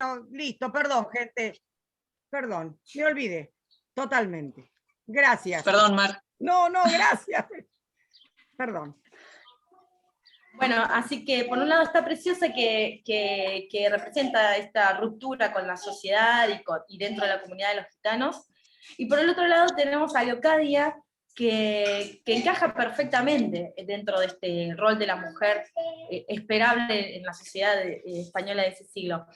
bueno, listo, perdón, gente. Perdón, me olvidé. Totalmente. Gracias. Perdón, Mar. No, gracias. Perdón. Bueno, así que por un lado está Preciosa que representa esta ruptura con la sociedad y dentro de la comunidad de los gitanos, y por el otro lado tenemos a Leocadia, que encaja perfectamente dentro de este rol de la mujer esperable en la sociedad española de ese siglo.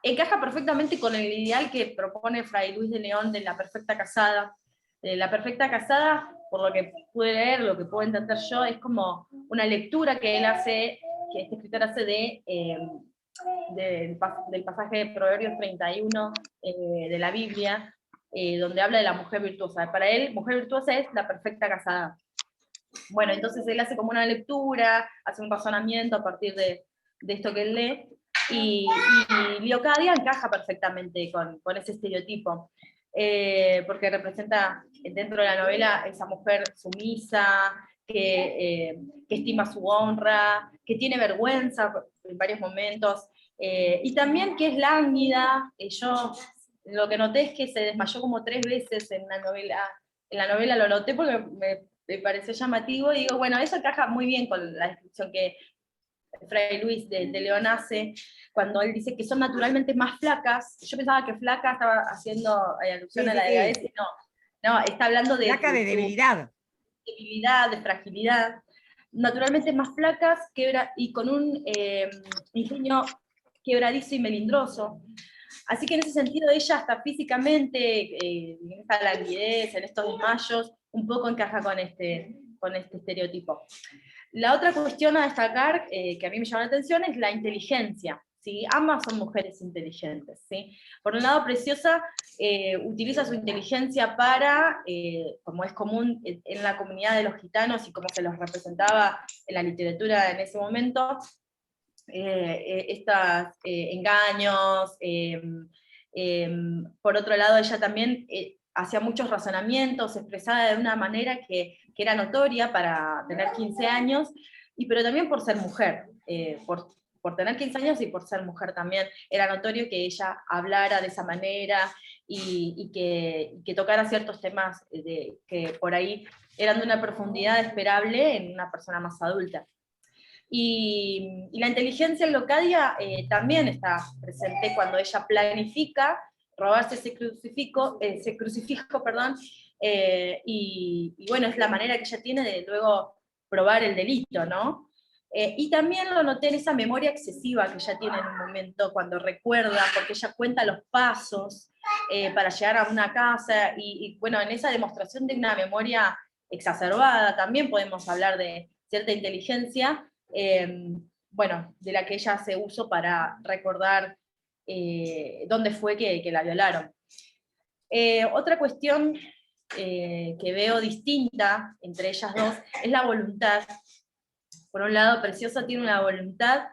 Encaja perfectamente con el ideal que propone Fray Luis de León de la perfecta casada. La perfecta casada, por lo que pude leer, lo que puedo entender yo, es como una lectura que él hace, que este escritor hace del pasaje de Proverbios 31 de la Biblia, donde habla de la mujer virtuosa. Para él, mujer virtuosa es la perfecta casada. Bueno, entonces él hace como una lectura, hace un razonamiento a partir de esto que él lee, y Leocadia encaja perfectamente con ese estereotipo, porque representa dentro de la novela esa mujer sumisa, que estima su honra, que tiene vergüenza en varios momentos, y también que es lánguida. Yo lo que noté es que se desmayó como 3 veces en la novela lo noté porque me pareció llamativo, y digo, bueno, eso encaja muy bien con la descripción que Fray Luis de León hace, cuando él dice que son naturalmente más flacas. Yo pensaba que flaca estaba haciendo alusión a la delgadez, no, está hablando de... Flaca de debilidad. Debilidad, de fragilidad, naturalmente más flacas, y con un ingenio quebradizo y melindroso. Así que en ese sentido ella hasta físicamente, en esta languidez, en estos desmayos, un poco encaja con este estereotipo. La otra cuestión a destacar, que a mí me llama la atención, es la inteligencia, ¿sí? Ambas son mujeres inteligentes, ¿sí? Por un lado, Preciosa utiliza su inteligencia para, como es común en la comunidad de los gitanos y como se los representaba en la literatura en ese momento, estos engaños. Por otro lado, ella también hacía muchos razonamientos, se expresaba de una manera que era notoria para tener 15 años, pero también por ser mujer, por tener 15 años y por ser mujer también, era notorio que ella hablara de esa manera y que tocara ciertos temas que por ahí eran de una profundidad esperable en una persona más adulta. Y la inteligencia en Leocadia también está presente cuando ella planifica robarse ese crucifijo, y bueno, es la manera que ella tiene de luego probar el delito, ¿no? Y también lo noté en esa memoria excesiva que ella tiene en un momento cuando recuerda, porque ella cuenta los pasos para llegar a una casa, y bueno, en esa demostración de una memoria exacerbada también podemos hablar de cierta inteligencia, bueno, de la que ella hace uso para recordar dónde fue que la violaron. Otra cuestión que veo distinta entre ellas dos es la voluntad. Por un lado, Preciosa tiene una voluntad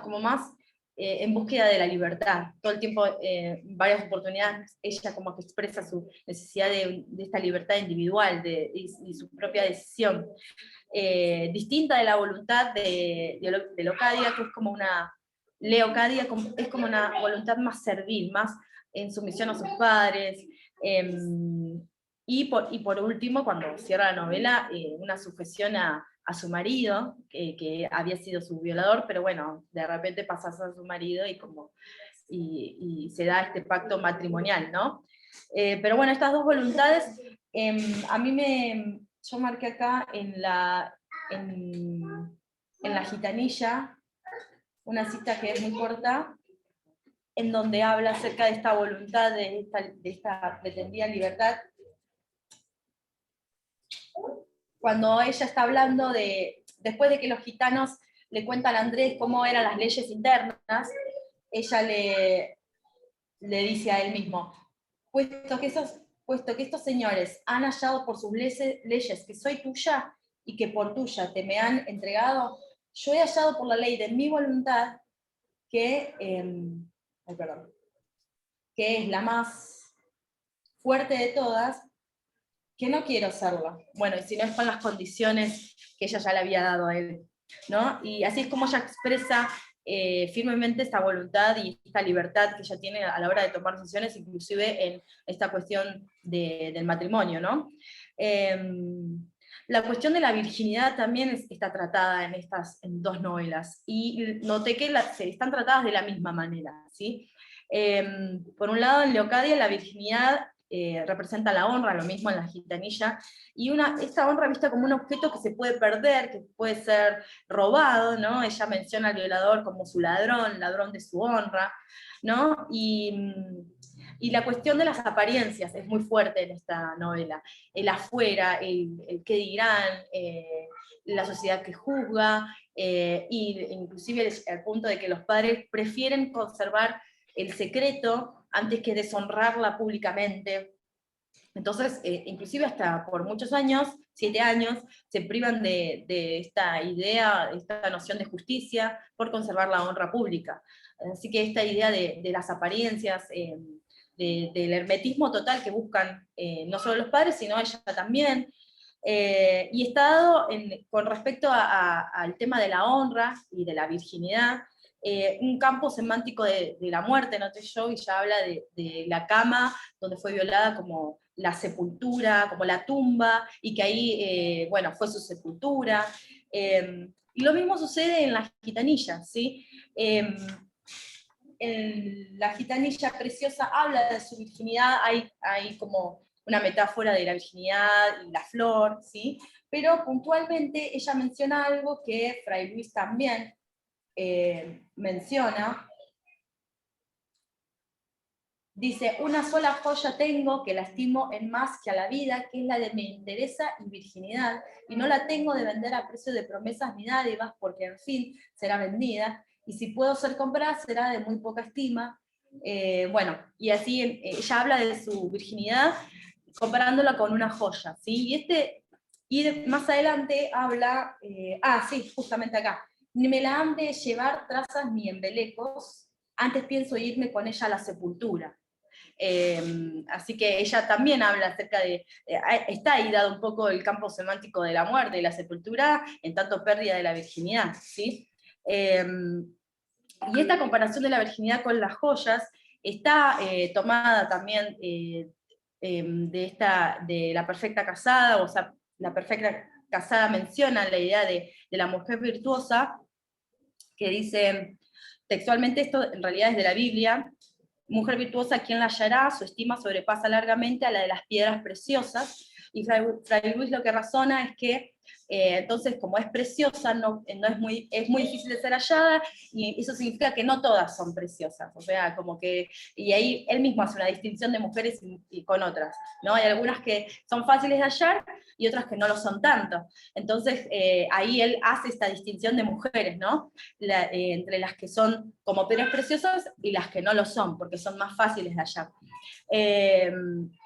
como más en búsqueda de la libertad. Todo el tiempo, en varias oportunidades, ella como que expresa su necesidad de esta libertad individual y su propia decisión. Distinta de la voluntad de Leocadia, que es como una... Leocadia es como una voluntad más servil, más en sumisión a sus padres, y por último, cuando cierra la novela, una sujeción a su marido, que había sido su violador, pero bueno, de repente pasas a su marido y se da este pacto matrimonial, ¿no? Pero bueno, estas dos voluntades, a mí yo marqué acá en la Gitanilla, una cita que es muy corta, en donde habla acerca de esta voluntad, de esta pretendida libertad, cuando ella está hablando después de que los gitanos le cuentan a Andrés cómo eran las leyes internas, ella le dice a él mismo, puesto que estos señores han hallado por sus leyes que soy tuya y que por tuya te me han entregado, yo he hallado por la ley de mi voluntad que es la más fuerte de todas, que no quiero serla. Bueno, y si no es con las condiciones que ella ya le había dado a él, ¿no? Y así es como ella expresa firmemente esta voluntad y esta libertad que ella tiene a la hora de tomar decisiones, inclusive en esta cuestión del matrimonio, ¿no? La cuestión de la virginidad también está tratada en dos novelas, y noté que están tratadas de la misma manera, ¿sí? Por un lado, en Leocadia la virginidad representa la honra, lo mismo en La Gitanilla, y esta honra vista como un objeto que se puede perder, que puede ser robado, ¿no? Ella menciona al violador como su ladrón de su honra, ¿no? Y la cuestión de las apariencias es muy fuerte en esta novela. El afuera, el qué dirán, la sociedad que juzga, y inclusive el punto de que los padres prefieren conservar el secreto antes que deshonrarla públicamente. Entonces, inclusive hasta por muchos años, 7 años, se privan de esta idea, esta noción de justicia, por conservar la honra pública. Así que esta idea de las apariencias, del hermetismo total que buscan no solo los padres, sino ella también, y está dado con respecto al tema de la honra y de la virginidad, un campo semántico de la muerte, noté yo, y ya habla de la cama donde fue violada como la sepultura, como la tumba, y que ahí, bueno, fue su sepultura. Y lo mismo sucede en Las Gitanillas, ¿sí? En La Gitanilla Preciosa habla de su virginidad, hay como una metáfora de la virginidad y la flor, ¿sí? Pero puntualmente ella menciona algo que Fray Luis también menciona. Dice, una sola joya tengo que la estimo en más que a la vida, que es la de mi entereza y virginidad, y no la tengo de vender a precio de promesas ni dádivas, porque en fin será vendida, y si puedo ser comprada será de muy poca estima. Bueno, y así ella habla de su virginidad comparándola con una joya, ¿sí? Más adelante habla, sí, justamente acá, ni me la han de llevar trazas ni embelecos, antes pienso irme con ella a la sepultura. Así que ella también habla acerca está ahí dado un poco el campo semántico de la muerte y la sepultura, en tanto pérdida de la virginidad, ¿sí? Y esta comparación de la virginidad con las joyas está tomada también de la perfecta casada, o sea, la perfecta casada menciona la idea de la mujer virtuosa, que dice textualmente, esto en realidad es de la Biblia: mujer virtuosa, ¿quién la hallará? Su estima sobrepasa largamente a la de las piedras preciosas. Y Fray Luis lo que razona es que entonces, como es preciosa, es muy difícil de ser hallada, y eso significa que no todas son preciosas. O sea, como que, y ahí él mismo hace una distinción de mujeres y con otras, ¿no? Hay algunas que son fáciles de hallar y otras que no lo son tanto. Entonces, ahí él hace esta distinción de mujeres, ¿no? Entre las que son como piedras preciosas y las que no lo son, porque son más fáciles de hallar.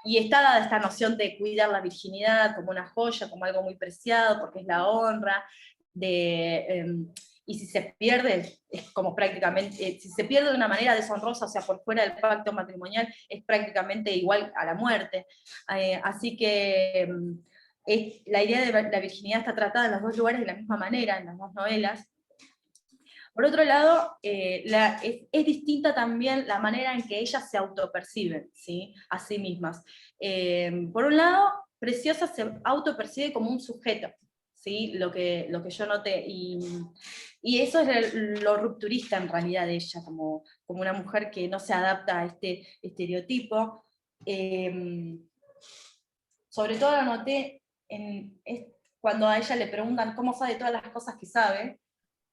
Y está dada esta noción de cuidar la virginidad como una joya, como algo muy preciado, porque es la honra, y si se pierde, es como prácticamente, si se pierde de una manera deshonrosa, o sea, por fuera del pacto matrimonial, es prácticamente igual a la muerte. Así que la idea de la virginidad está tratada en los dos lugares de la misma manera, en las dos novelas. Por otro lado, es distinta también la manera en que ellas se autoperciben, ¿sí? A sí mismas. Por un lado, Preciosa se autopercibe como un sujeto, ¿sí? Lo que yo noté, y eso es lo rupturista en realidad de ella, como una mujer que no se adapta a este estereotipo. Sobre todo lo noté cuando a ella le preguntan cómo sabe todas las cosas que sabe.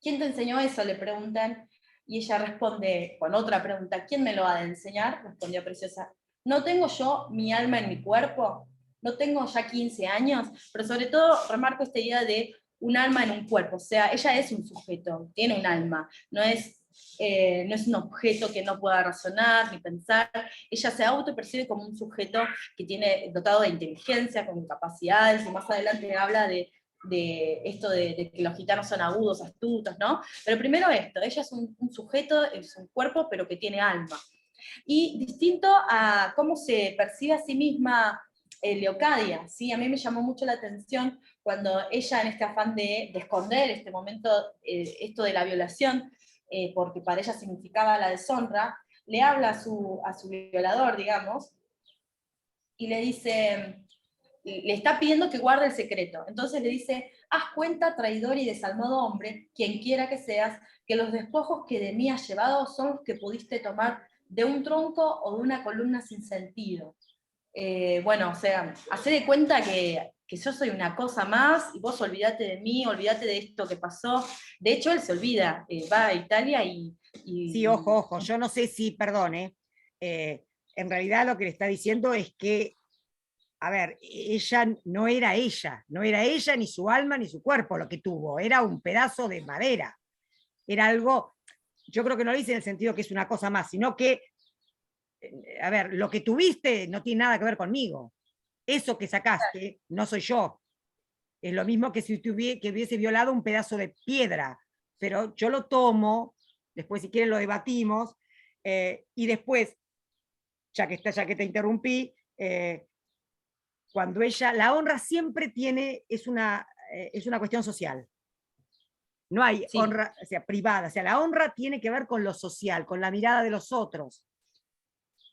¿Quién te enseñó eso?, le preguntan, y ella responde con otra pregunta: ¿quién me lo ha de enseñar?, respondió Preciosa. ¿No tengo yo mi alma en mi cuerpo? ¿No tengo ya 15 años? Pero sobre todo remarco esta idea de un alma en un cuerpo, o sea, ella es un sujeto, tiene un alma, no es un objeto que no pueda razonar ni pensar. Ella se autopercibe como un sujeto que tiene dotado de inteligencia, con capacidades, y más adelante habla de esto de que los gitanos son agudos, astutos, ¿no? Pero primero esto, ella es un sujeto, es un cuerpo, pero que tiene alma. Y distinto a cómo se percibe a sí misma Leocadia, ¿sí? A mí me llamó mucho la atención cuando ella, en este afán de esconder este momento, esto de la violación, porque para ella significaba la deshonra, le habla a su violador, digamos, y le dice, le está pidiendo que guarde el secreto. Entonces le dice, haz cuenta, traidor y desalmado hombre, quien quiera que seas, que los despojos que de mí has llevado son los que pudiste tomar de un tronco o de una columna sin sentido. Bueno, o sea, hacé de cuenta que yo soy una cosa más, y vos olvídate de mí, olvídate de esto que pasó. De hecho, él se olvida, va a Italia Sí, ojo, yo no sé si, perdone, en realidad lo que le está diciendo es que, a ver, ella no era ella, no era ella ni su alma ni su cuerpo lo que tuvo, era un pedazo de madera, era algo, yo creo que no lo dice en el sentido que es una cosa más, sino que, a ver, lo que tuviste no tiene nada que ver conmigo, eso que sacaste no soy yo, es lo mismo que si que hubiese violado un pedazo de piedra, pero yo lo tomo, después si quieren lo debatimos, y después, ya que te interrumpí, cuando ella, la honra siempre es una cuestión social. No hay sí. honra, o sea, privada, o sea, la honra tiene que ver con lo social, con la mirada de los otros.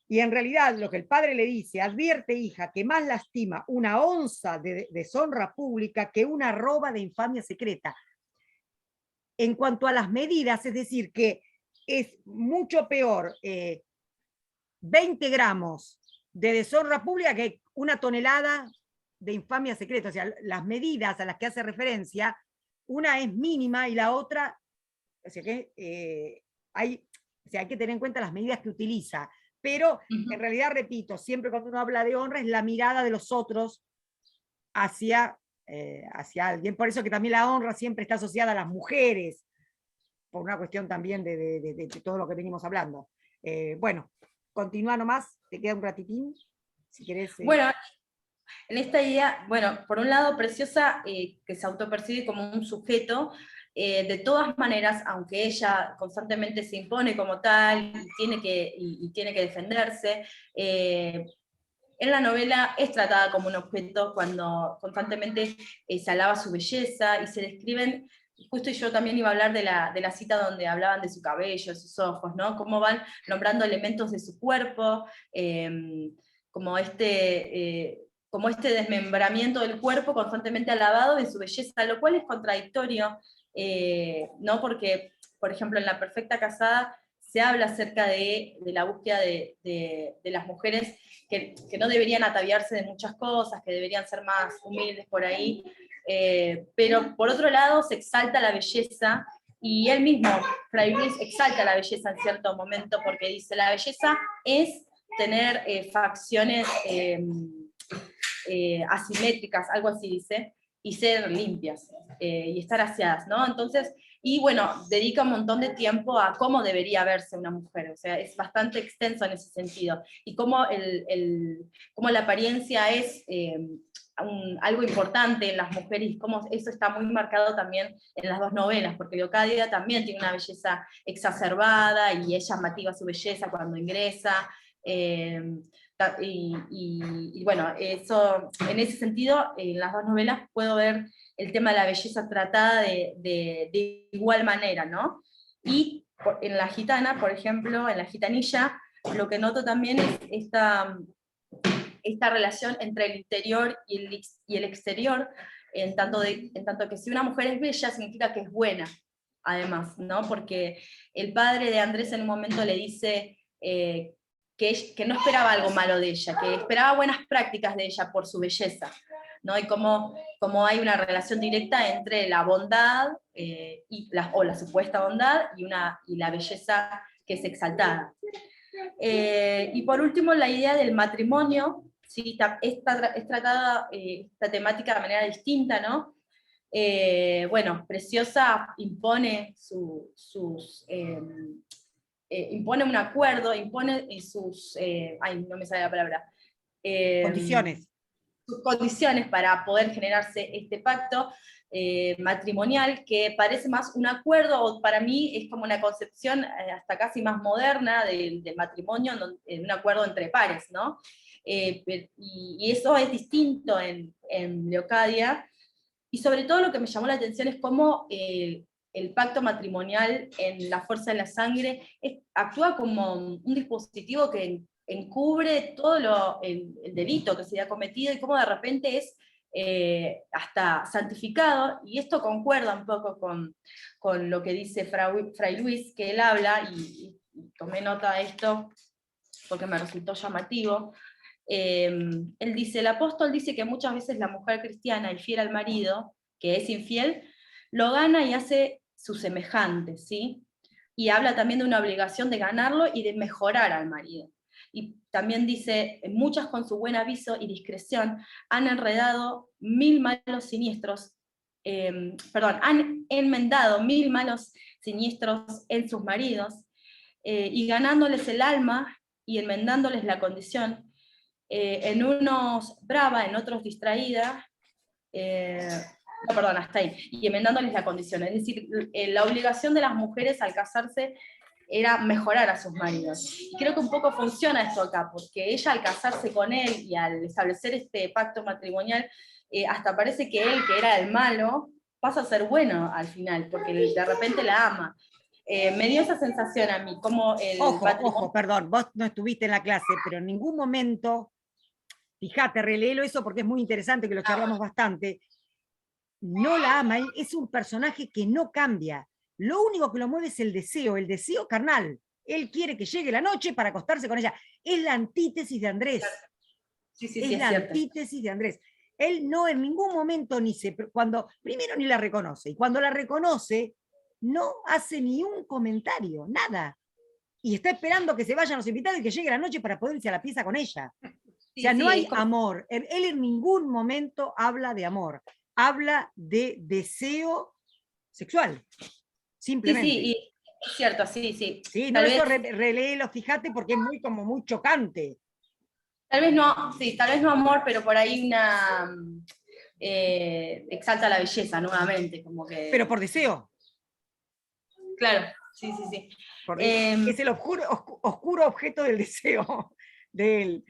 Y en realidad lo que el padre le dice, advierte, hija, que más lastima una onza de deshonra pública que una arroba de infamia secreta. En cuanto a las medidas, es decir, que es mucho peor 20 gramos de deshonra pública que una tonelada de infamia secreta. O sea, las medidas a las que hace referencia, una es mínima y la otra, o sea, que hay que tener en cuenta las medidas que utiliza. Pero en realidad, repito, siempre cuando uno habla de honra es la mirada de los otros hacia alguien. Por eso que también la honra siempre está asociada a las mujeres, por una cuestión también de todo lo que venimos hablando. Bueno, continúa nomás, te queda un ratitín, si querés. Bueno, en esta idea, bueno, por un lado, Preciosa, que se autopercibe como un sujeto, de todas maneras, aunque ella constantemente se impone como tal y tiene que defenderse, en la novela es tratada como un objeto cuando constantemente se alaba su belleza y se describen, justo yo también iba a hablar de la cita donde hablaban de su cabello, de sus ojos, ¿no? Cómo van nombrando elementos de su cuerpo, como como este desmembramiento del cuerpo constantemente alabado de su belleza, lo cual es contradictorio, ¿no? Porque, por ejemplo, en La Perfecta Casada se habla acerca de la búsqueda de las mujeres que no deberían ataviarse de muchas cosas, que deberían ser más humildes por ahí, pero por otro lado se exalta la belleza, y él mismo, Fray Luis, exalta la belleza en cierto momento, porque dice, la belleza es tener facciones asimétricas, algo así dice, y ser limpias, y estar aseadas, ¿no? Entonces, y bueno, dedica un montón de tiempo a cómo debería verse una mujer, o sea, es bastante extenso en ese sentido, y cómo, cómo la apariencia es algo importante en las mujeres, y cómo eso está muy marcado también en las dos novelas, porque Leocadia también tiene una belleza exacerbada, y es llamativa su belleza cuando ingresa, y bueno, eso, en ese sentido, en las dos novelas puedo ver el tema de la belleza tratada de igual manera, ¿no? Y en La Gitana, por ejemplo, en La Gitanilla, lo que noto también es esta relación entre el interior y el exterior, en tanto que si una mujer es bella, significa que es buena, además, ¿no? Porque el padre de Andrés en un momento le dice que no esperaba algo malo de ella, que esperaba buenas prácticas de ella por su belleza, ¿no? Y cómo hay una relación directa entre la bondad, o la supuesta bondad, y la belleza que es exaltada. Y por último, la idea del matrimonio, ¿sí? Es tratada esta temática de manera distinta, ¿no? Bueno, Preciosa impone impone un acuerdo, impone ay, no me sale la palabra, Condiciones. sus condiciones para poder generarse este pacto matrimonial, que parece más un acuerdo, o para mí es como una concepción hasta casi más moderna del matrimonio, un acuerdo entre pares, ¿no? Y eso es distinto en Leocadia, y sobre todo lo que me llamó la atención es cómo el pacto matrimonial en La fuerza de la sangre actúa como un dispositivo que encubre todo el delito que se ha cometido y cómo de repente es hasta santificado, y esto concuerda un poco con lo que dice Fray Luis, que él habla, y tomé nota de esto porque me resultó llamativo. Él dice, el apóstol dice que muchas veces la mujer cristiana, infiel al marido, que es infiel, lo gana y hace su semejante, ¿sí? Y habla también de una obligación de ganarlo y de mejorar al marido. Y también dice, muchas con su buen aviso y discreción han enredado 1000 malos siniestros, han enmendado 1000 malos siniestros en sus maridos, y ganándoles el alma y enmendándoles la condición, en unos brava, en otros distraída, no, perdón, hasta ahí, y enmendándoles la condición. Es decir, la obligación de las mujeres al casarse era mejorar a sus maridos. Y creo que un poco funciona esto acá, porque ella al casarse con él y al establecer este pacto matrimonial, hasta parece que él, que era el malo, pasa a ser bueno al final, porque de repente la ama. Me dio esa sensación a mí, como el Ojo, perdón, vos no estuviste en la clase, pero en ningún momento, fíjate, releelo eso porque es muy interesante, que lo charlamos bastante, no la ama, él es un personaje que no cambia, lo único que lo mueve es el deseo carnal, él quiere que llegue la noche para acostarse con ella, es la antítesis de Andrés, es la antítesis de Andrés. Él no en ningún momento primero ni la reconoce, y cuando la reconoce, no hace ni un comentario, nada. Y está esperando que se vayan los invitados y que llegue la noche para poder irse a la pieza con ella. O sea, no hay amor. Él en ningún momento habla de amor. Habla de deseo sexual. Simplemente. Sí, es cierto, sí. Sí, no, eso reléelo, fíjate, porque es muy chocante. Tal vez no amor, pero por ahí exalta la belleza nuevamente, como que... Pero por deseo. Claro, sí. Es el oscuro objeto del deseo de él.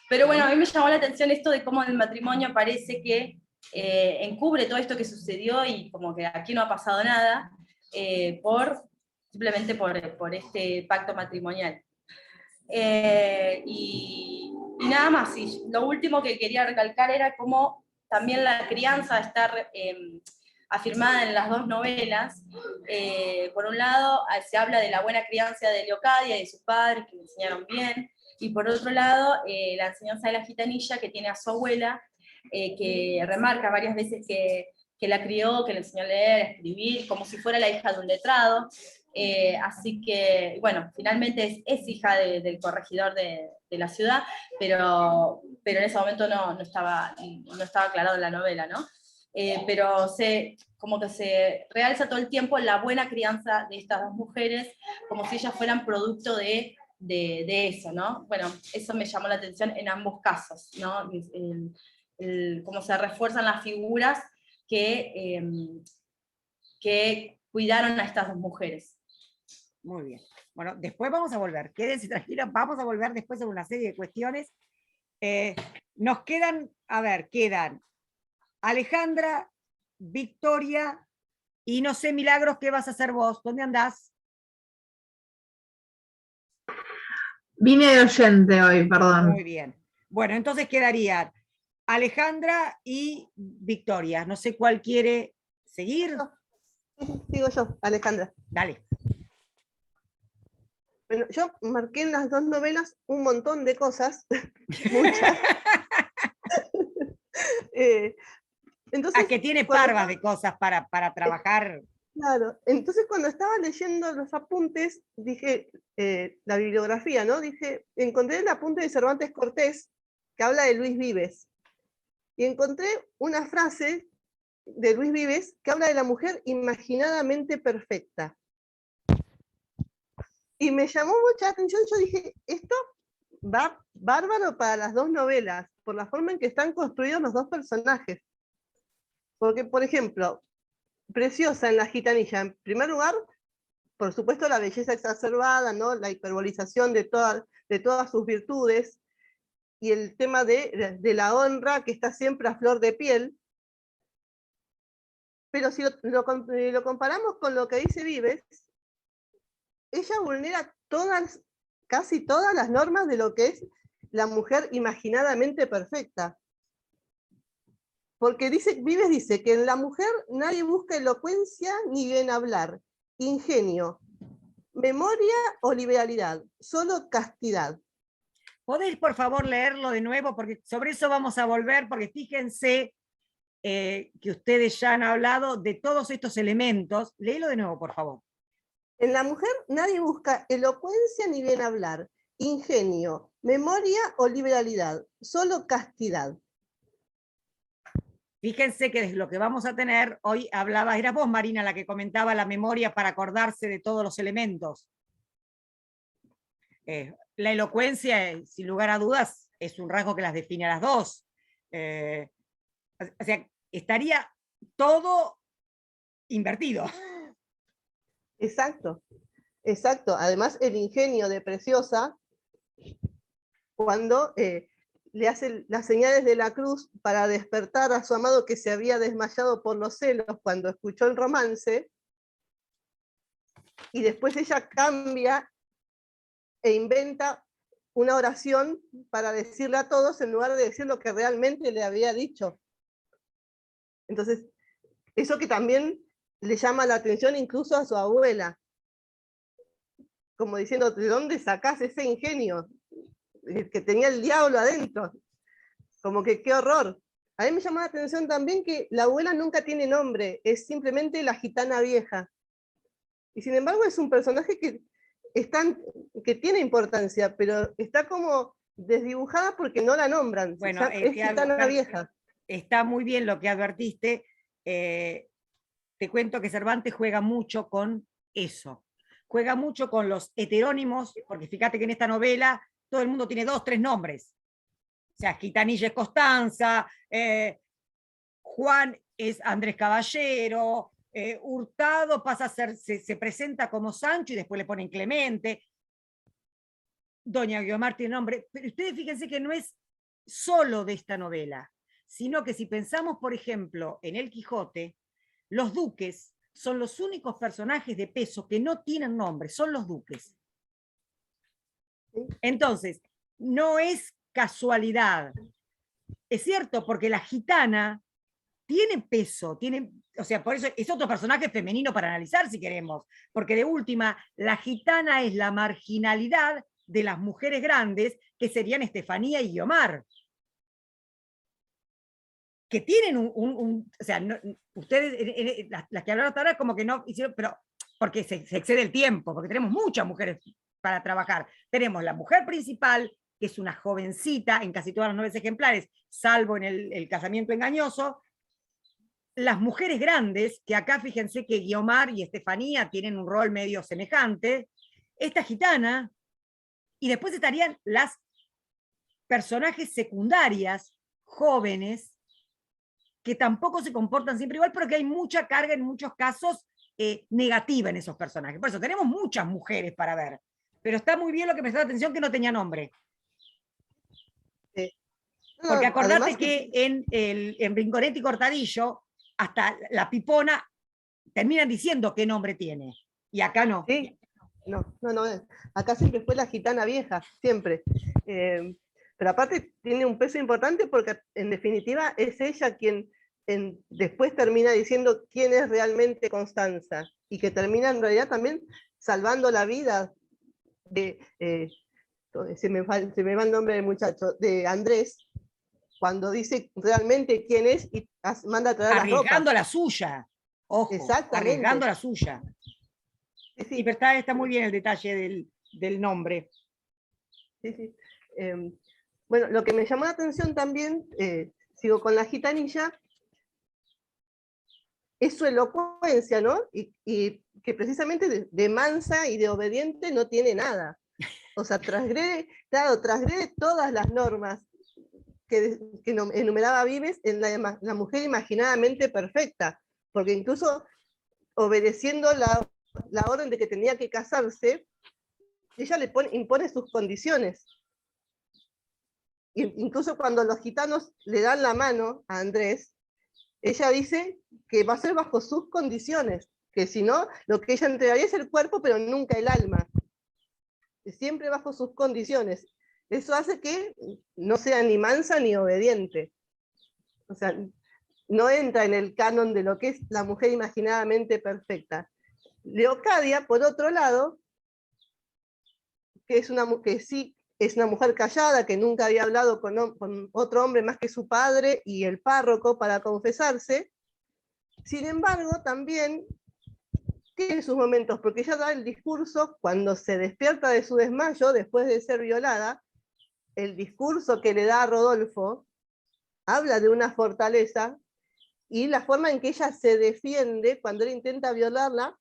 Pero bueno, a mí me llamó la atención esto de cómo el matrimonio parece que encubre todo esto que sucedió y como que aquí no ha pasado nada, simplemente por este pacto matrimonial. Y nada más, y lo último que quería recalcar era cómo también la crianza está afirmada en las dos novelas. Por un lado, se habla de la buena crianza de Leocadia y de sus padres, que le enseñaron bien, y por otro lado, la enseñanza de la gitanilla, que tiene a su abuela, que remarca varias veces que la crió, que le enseñó a leer, a escribir, como si fuera la hija de un letrado. Así que, bueno, finalmente es hija del corregidor de la ciudad, pero en ese momento no estaba aclarado en la novela, ¿no? Pero como que se realza todo el tiempo la buena crianza de estas dos mujeres, como si ellas fueran producto de eso, ¿no? Bueno, eso me llamó la atención en ambos casos, ¿no? Cómo se refuerzan las figuras que cuidaron a estas dos mujeres. Muy bien. Bueno, después vamos a volver. Quédense tranquilos, vamos a volver después sobre una serie de cuestiones. Nos quedan Alejandra, Victoria, y no sé, Milagros, ¿qué vas a hacer vos? ¿Dónde andás? Vine de oyente hoy, perdón. Muy bien. Bueno, entonces quedarían Alejandra y Victoria. No sé cuál quiere seguir. Digo yo, Alejandra. Dale. Bueno, yo marqué en las dos novelas un montón de cosas, muchas. Entonces, que tiene parvas de cosas para trabajar. Claro, entonces cuando estaba leyendo los apuntes, dije, la bibliografía, ¿no? Dije, encontré el apunte de Cervantes Cortés, que habla de Luis Vives. Y encontré una frase de Luis Vives que habla de la mujer imaginadamente perfecta. Y me llamó mucha atención, yo dije, esto va bárbaro para las dos novelas, por la forma en que están construidos los dos personajes. Porque, por ejemplo, Preciosa en La gitanilla, en primer lugar, por supuesto la belleza exacerbada, ¿no? La hiperbolización de todas sus virtudes, y el tema de la honra que está siempre a flor de piel. pero si lo comparamos con lo que dice Vives, ella vulnera casi todas las normas de lo que es la mujer imaginadamente perfecta. Porque Vives dice que en la mujer nadie busca elocuencia ni bien hablar, ingenio, memoria o liberalidad, solo castidad. ¿Podéis, por favor, leerlo de nuevo? Porque sobre eso vamos a volver, porque fíjense que ustedes ya han hablado de todos estos elementos. Léelo de nuevo, por favor. En la mujer nadie busca elocuencia ni bien hablar, ingenio, memoria o liberalidad, solo castidad. Fíjense que lo que vamos a tener, hoy hablaba, era vos, Marina, la que comentaba la memoria para acordarse de todos los elementos. La elocuencia, sin lugar a dudas, es un rasgo que las define a las dos. O sea, estaría todo invertido. Exacto, exacto. Además, el ingenio de Preciosa, cuando le hace las señales de la cruz para despertar a su amado que se había desmayado por los celos cuando escuchó el romance, y después ella cambia e inventa una oración para decirle a todos en lugar de decir lo que realmente le había dicho. Entonces, eso que también le llama la atención incluso a su abuela, como diciendo, ¿de dónde sacás ese ingenio? Que tenía el diablo adentro. Como que qué horror. A mí me llama la atención también que la abuela nunca tiene nombre, es simplemente la gitana vieja. Y sin embargo es un personaje que tiene importancia, pero está como desdibujada porque no la nombran. Bueno, o sea, es gitana vieja. Está muy bien lo que advertiste. Te cuento que Cervantes juega mucho con eso. Juega mucho con los heterónimos, porque fíjate que en esta novela todo el mundo tiene 2, 3 nombres. O sea, Gitanilla es Constanza, Juan es Andrés Caballero, Hurtado pasa a ser, se presenta como Sancho y después le ponen Clemente. Doña Guiomar tiene nombre, pero ustedes fíjense que no es solo de esta novela, sino que si pensamos, por ejemplo, en El Quijote, los duques son los únicos personajes de peso que no tienen nombre, son los duques. Entonces, no es casualidad. Es cierto, porque la gitana tiene peso, o sea, por eso es otro personaje femenino para analizar si queremos, porque de última, la gitana es la marginalidad de las mujeres grandes, que serían Estefanía y Guiomar. Que tienen o sea, no, ustedes, las que hablaron hasta ahora, como que no hicieron, pero porque se excede el tiempo, porque tenemos muchas mujeres para trabajar. Tenemos la mujer principal, que es una jovencita en casi todas las 9 ejemplares, salvo en el casamiento engañoso. Las mujeres grandes, que acá fíjense que Guiomar y Estefanía tienen un rol medio semejante, esta gitana, y después estarían las personajes secundarias, jóvenes, que tampoco se comportan siempre igual, pero que hay mucha carga en muchos casos negativa en esos personajes. Por eso tenemos muchas mujeres para ver, pero está muy bien lo que me prestó atención que no tenía nombre. Porque acordate que en Rinconetti y Cortadillo, hasta la Pipona terminan diciendo qué nombre tiene, y acá no. Sí, no, acá siempre fue la gitana vieja, siempre. Pero aparte tiene un peso importante porque en definitiva es ella quien después termina diciendo quién es realmente Constanza, y que termina en realidad también salvando la vida de, se me va el nombre del muchacho, de Andrés, cuando dice realmente quién es y manda a traer las ropas. Arriesgando la suya, ojo, arriesgando la suya. Sí, sí. Y pero está muy bien el detalle del nombre. Sí, sí. Bueno, lo que me llamó la atención también, sigo con la gitanilla, es su elocuencia, ¿no? Y que precisamente de mansa y de obediente no tiene nada. O sea, transgrede todas las normas que enumeraba Vives en la mujer imaginadamente perfecta, porque incluso obedeciendo la orden de que tenía que casarse, ella impone sus condiciones. Incluso cuando los gitanos le dan la mano a Andrés, ella dice que va a ser bajo sus condiciones, que si no, lo que ella entregaría es el cuerpo, pero nunca el alma, siempre bajo sus condiciones. Eso hace que no sea ni mansa ni obediente. O sea, no entra en el canon de lo que es la mujer imaginadamente perfecta. Leocadia, por otro lado, que sí es una mujer callada, que nunca había hablado con otro hombre más que su padre y el párroco para confesarse. Sin embargo, también tiene sus momentos, porque ella da el discurso cuando se despierta de su desmayo después de ser violada. El discurso que le da a Rodolfo habla de una fortaleza y la forma en que ella se defiende cuando él intenta violarla.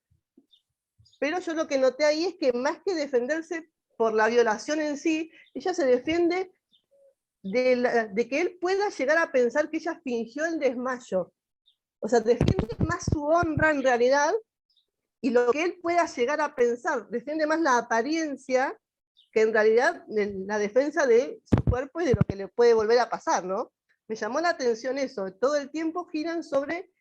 Pero yo lo que noté ahí es que más que defenderse por la violación en sí, ella se defiende de que él pueda llegar a pensar que ella fingió el desmayo. O sea, defiende más su honra en realidad y lo que él pueda llegar a pensar, defiende más la apariencia que en realidad la defensa de su cuerpo y de lo que le puede volver a pasar, ¿no? Me llamó la atención eso, todo el tiempo giran sobre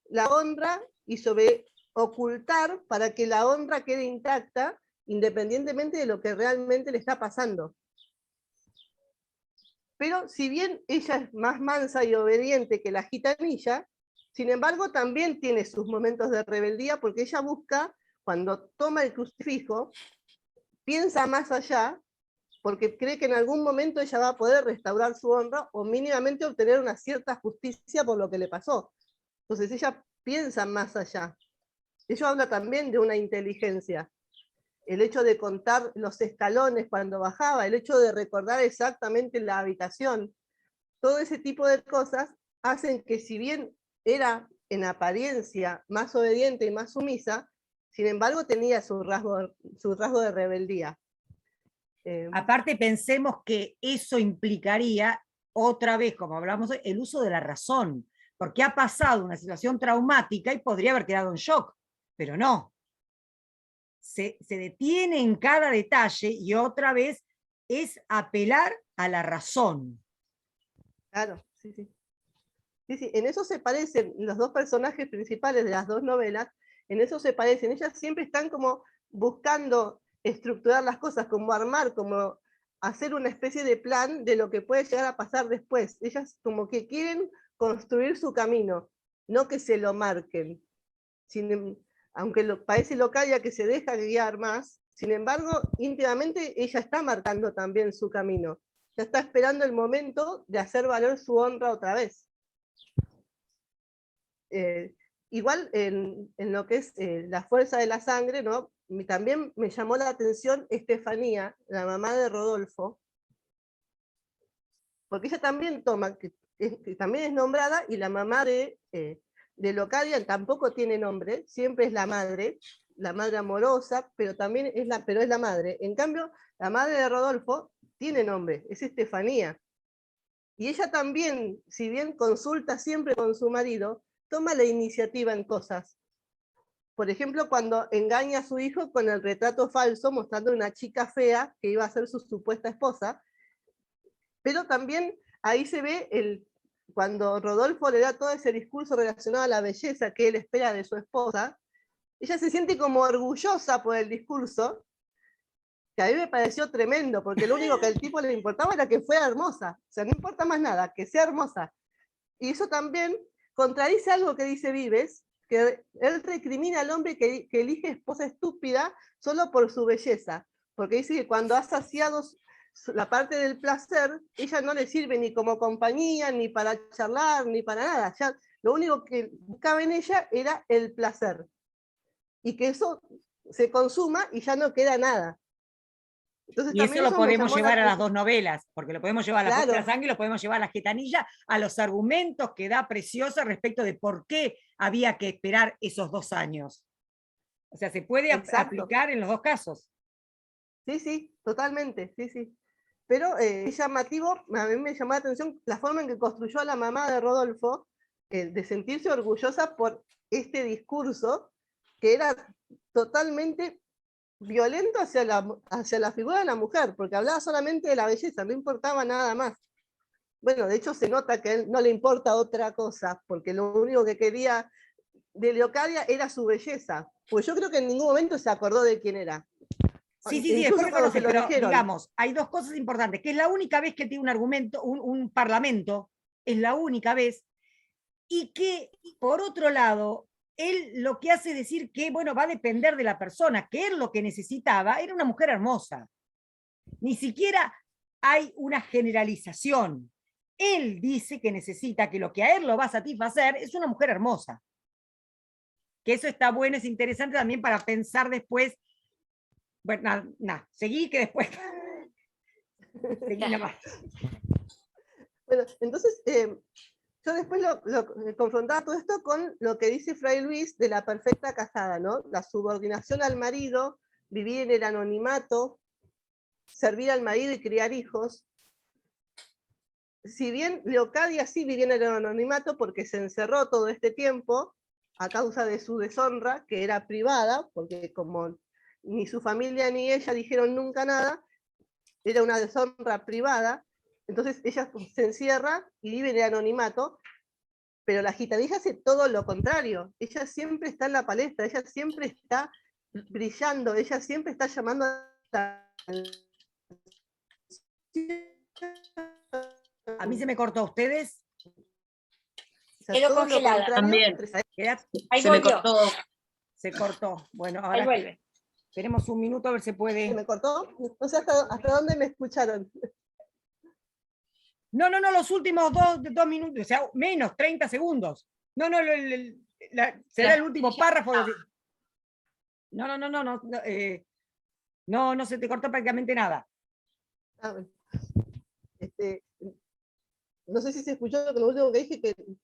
la honra y sobre ocultar para que la honra quede intacta independientemente de lo que realmente le está pasando. Pero si bien ella es más mansa y obediente que la gitanilla, sin embargo también tiene sus momentos de rebeldía porque ella busca, cuando toma el crucifijo, piensa más allá porque cree que en algún momento ella va a poder restaurar su honra o mínimamente obtener una cierta justicia por lo que le pasó. Entonces ella piensa más allá. Ello habla también de una inteligencia. El hecho de contar los escalones cuando bajaba, el hecho de recordar exactamente la habitación, todo ese tipo de cosas hacen que si bien era en apariencia más obediente y más sumisa, sin embargo tenía su rasgo de rebeldía. Aparte pensemos que eso implicaría, otra vez, como hablamos hoy, el uso de la razón, porque ha pasado una situación traumática y podría haber quedado en shock, pero no. Se detiene en cada detalle y otra vez es apelar a la razón. Claro, sí, sí. Sí, sí, en eso se parecen los dos personajes principales de las dos novelas, en eso se parecen. Ellas siempre están como buscando estructurar las cosas, como armar, como hacer una especie de plan de lo que puede llegar a pasar después. Ellas como que quieren construir su camino, no que se lo marquen. Aunque parece Leocadia que se deja guiar más, sin embargo, íntimamente ella está marcando también su camino. Ya está esperando el momento de hacer valer su honra otra vez. Igual en lo que es la fuerza de la sangre, ¿no? También me llamó la atención Estefanía, la mamá de Rodolfo, porque ella también que también es nombrada, y la mamá de Leocadia tampoco tiene nombre, siempre es la madre amorosa, pero también es la madre. En cambio, la madre de Rodolfo tiene nombre, es Estefanía. Y ella también, si bien consulta siempre con su marido, toma la iniciativa en cosas. Por ejemplo, cuando engaña a su hijo con el retrato falso, mostrando una chica fea que iba a ser su supuesta esposa, pero también ahí se ve cuando Rodolfo le da todo ese discurso relacionado a la belleza que él espera de su esposa, ella se siente como orgullosa por el discurso, que a mí me pareció tremendo, porque lo único que al tipo le importaba era que fuera hermosa, o sea, no importa más nada, que sea hermosa. Y eso también contradice algo que dice Vives, que él recrimina al hombre que elige esposa estúpida solo por su belleza, porque dice que cuando ha saciado la parte del placer, ella no le sirve ni como compañía, ni para charlar, ni para nada. Ya, lo único que buscaba en ella era el placer. Y que eso se consuma y ya no queda nada. Entonces, Y eso lo me podemos llamó llevar a las dos novelas, porque lo podemos llevar a la fuerza de la Claro, sangre y lo podemos llevar a la gitanilla, a los argumentos que da Preciosa respecto de por qué había que esperar esos 2 años. O sea, se puede exacto. aplicar en los dos casos. Sí, sí, totalmente, sí, sí. Pero es llamativo, a mí me llamó la atención la forma en que construyó a la mamá de Rodolfo, de sentirse orgullosa por este discurso que era totalmente violento hacia la figura de la mujer, porque hablaba solamente de la belleza, no importaba nada más. bueno, de hecho se nota que a él no le importa otra cosa, porque lo único que quería de Leocadia era su belleza. Pues yo creo que en ningún momento se acordó de quién era. Sí, sí, sí, después Incluso cuando reconoce, se lo pero dijeron. digamos, hay dos cosas importantes, que es la única vez que tiene un argumento, un parlamento, es la única vez, y que, por otro lado, él lo que hace es decir que, bueno, va a depender de la persona, que él lo que necesitaba era una mujer hermosa. Ni siquiera hay una generalización. Él dice que necesita, que lo que a él lo va a satisfacer es una mujer hermosa. Que eso está bueno, es interesante también para pensar después. Bueno, nada, seguí que después. Seguí nada más. Bueno, entonces, yo después lo confrontaba todo esto con lo que dice Fray Luis de la perfecta casada, ¿no? La subordinación al marido, vivir en el anonimato, servir al marido y criar hijos. Si bien Leocadia sí vivía en el anonimato porque se encerró todo este tiempo a causa de su deshonra, que era privada, porque como ni su familia ni ella dijeron nunca nada, era una deshonra privada, entonces ella se encierra y vive en el anonimato, pero la gitanilla hace todo lo contrario, ella siempre está en la palestra, ella siempre está brillando, ella siempre está llamando a la... A mí se me cortó. ¿A ustedes? Quedó todo lo congelada. contrario, También. ¿Queda? Ahí Se me volvió. cortó. Se cortó. Bueno, Ahí ahora vuelve. esperemos un minuto a ver si ¿Se puede. me cortó? No sé hasta dónde me escucharon. No, los últimos dos minutos, o sea, menos, 30 segundos. No, será el último párrafo. No se te cortó prácticamente nada. Ah, bueno. No sé si se escuchó lo último que dije,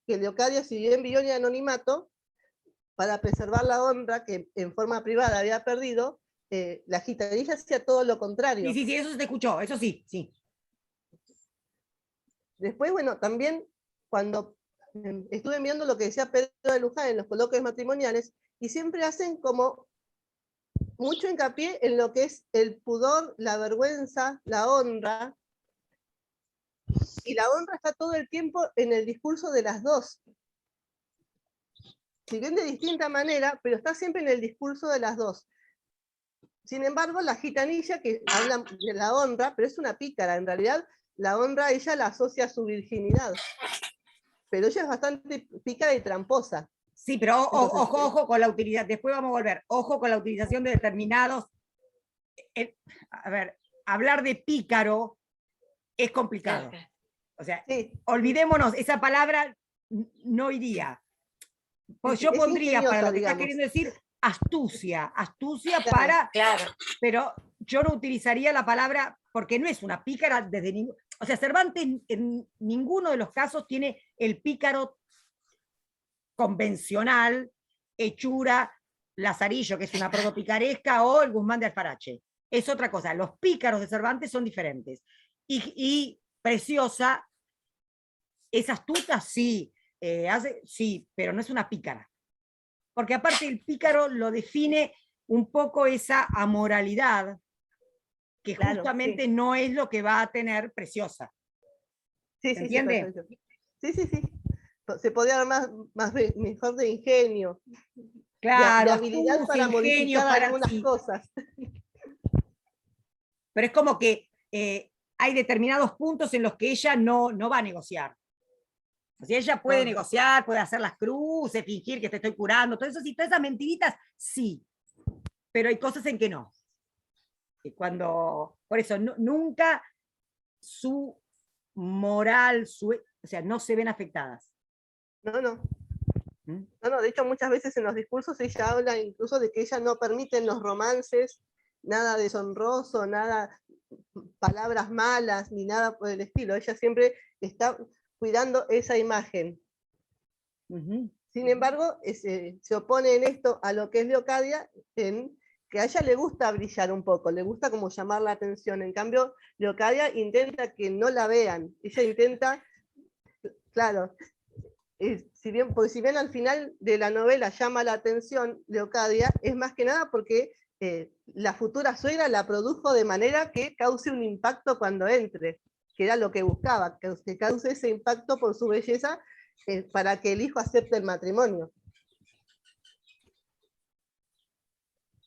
que Leocadia, si bien vivió en el anonimato, para preservar la honra que en forma privada había perdido, la gitanilla hacía todo lo contrario. Sí, eso se te escuchó, eso sí. Después, bueno, también cuando estuve viendo lo que decía Pedro de Luján en los coloquios matrimoniales, y siempre hacen como mucho hincapié en lo que es el pudor, la vergüenza, la honra, y la honra está todo el tiempo en el discurso de las dos. Si bien de distinta manera, pero está siempre en el discurso de las dos. Sin embargo, la gitanilla, que habla de la honra, pero es una pícara, en realidad la honra ella la asocia a su virginidad. Pero ella es bastante pícara y tramposa. Sí, pero Entonces, ojo con la utilización, después vamos a volver, ojo con la utilización de determinados. A ver, hablar de pícaro es complicado. O sea, sí, olvidémonos, esa palabra no iría. Pues sí, yo es pondría, para lo que estás digamos. queriendo decir, astucia Claro. para, Claro. pero yo no utilizaría la palabra, porque no es una pícara desde ningún, o sea, Cervantes en ninguno de los casos tiene el pícaro convencional, hechura, Lazarillo, que es una protopicaresca, o el Guzmán de Alfarache. Es otra cosa, los pícaros de Cervantes son diferentes. Y Preciosa es astuta, sí, sí, pero no es una pícara. Porque aparte el pícaro lo define un poco esa amoralidad, que Claro, justamente sí. no es lo que va a tener Preciosa. Sí, ¿Se sí, entiende? sí, sí. Se podía dar mejor de ingenio, Claro, de habilidad para ingenio, modificar algunas sí. cosas. Pero es como que hay determinados puntos en los que ella no va a negociar. O sea, ella puede negociar, puede hacer las cruces, fingir que te estoy curando, todo eso, sí, todas esas mentiritas, sí. Pero hay cosas en que no. Y por eso, nunca su moral, o sea, no se ven afectadas. No, de hecho muchas veces en los discursos ella habla incluso de que ella no permite en los romances nada deshonroso, nada, palabras malas, ni nada por el estilo. Ella siempre está cuidando esa imagen. Sin embargo, se opone en esto a lo que es Leocadia, en que a ella le gusta brillar un poco, le gusta como llamar la atención. En cambio, Leocadia intenta que no la vean. Ella intenta, claro, porque si bien al final de la novela llama la atención Leocadia, es más que nada porque la futura suegra la produjo de manera que cause un impacto cuando entre, que era lo que buscaba, que cause ese impacto por su belleza para que el hijo acepte el matrimonio.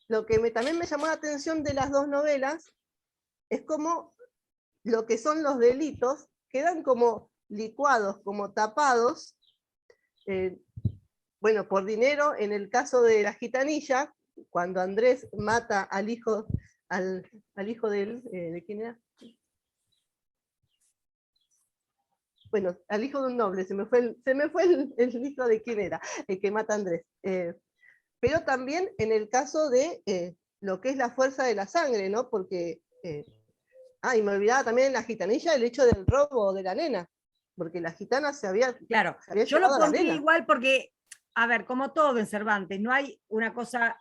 Lo que también me llamó la atención de las dos novelas es cómo lo que son los delitos quedan como licuados, como tapados, bueno, por dinero. En el caso de la gitanilla, cuando Andrés mata al hijo de él, ¿de quién era? Bueno, al hijo de un noble, se me fue el hijo de quién era, el que mata a Andrés. Pero también en el caso de lo que es la fuerza de la sangre, ¿no? Porque, y me olvidaba también en la gitanilla el hecho del robo de la nena, porque la gitana se había Claro, yo lo pondría igual porque, a ver, como todo en Cervantes, no hay una cosa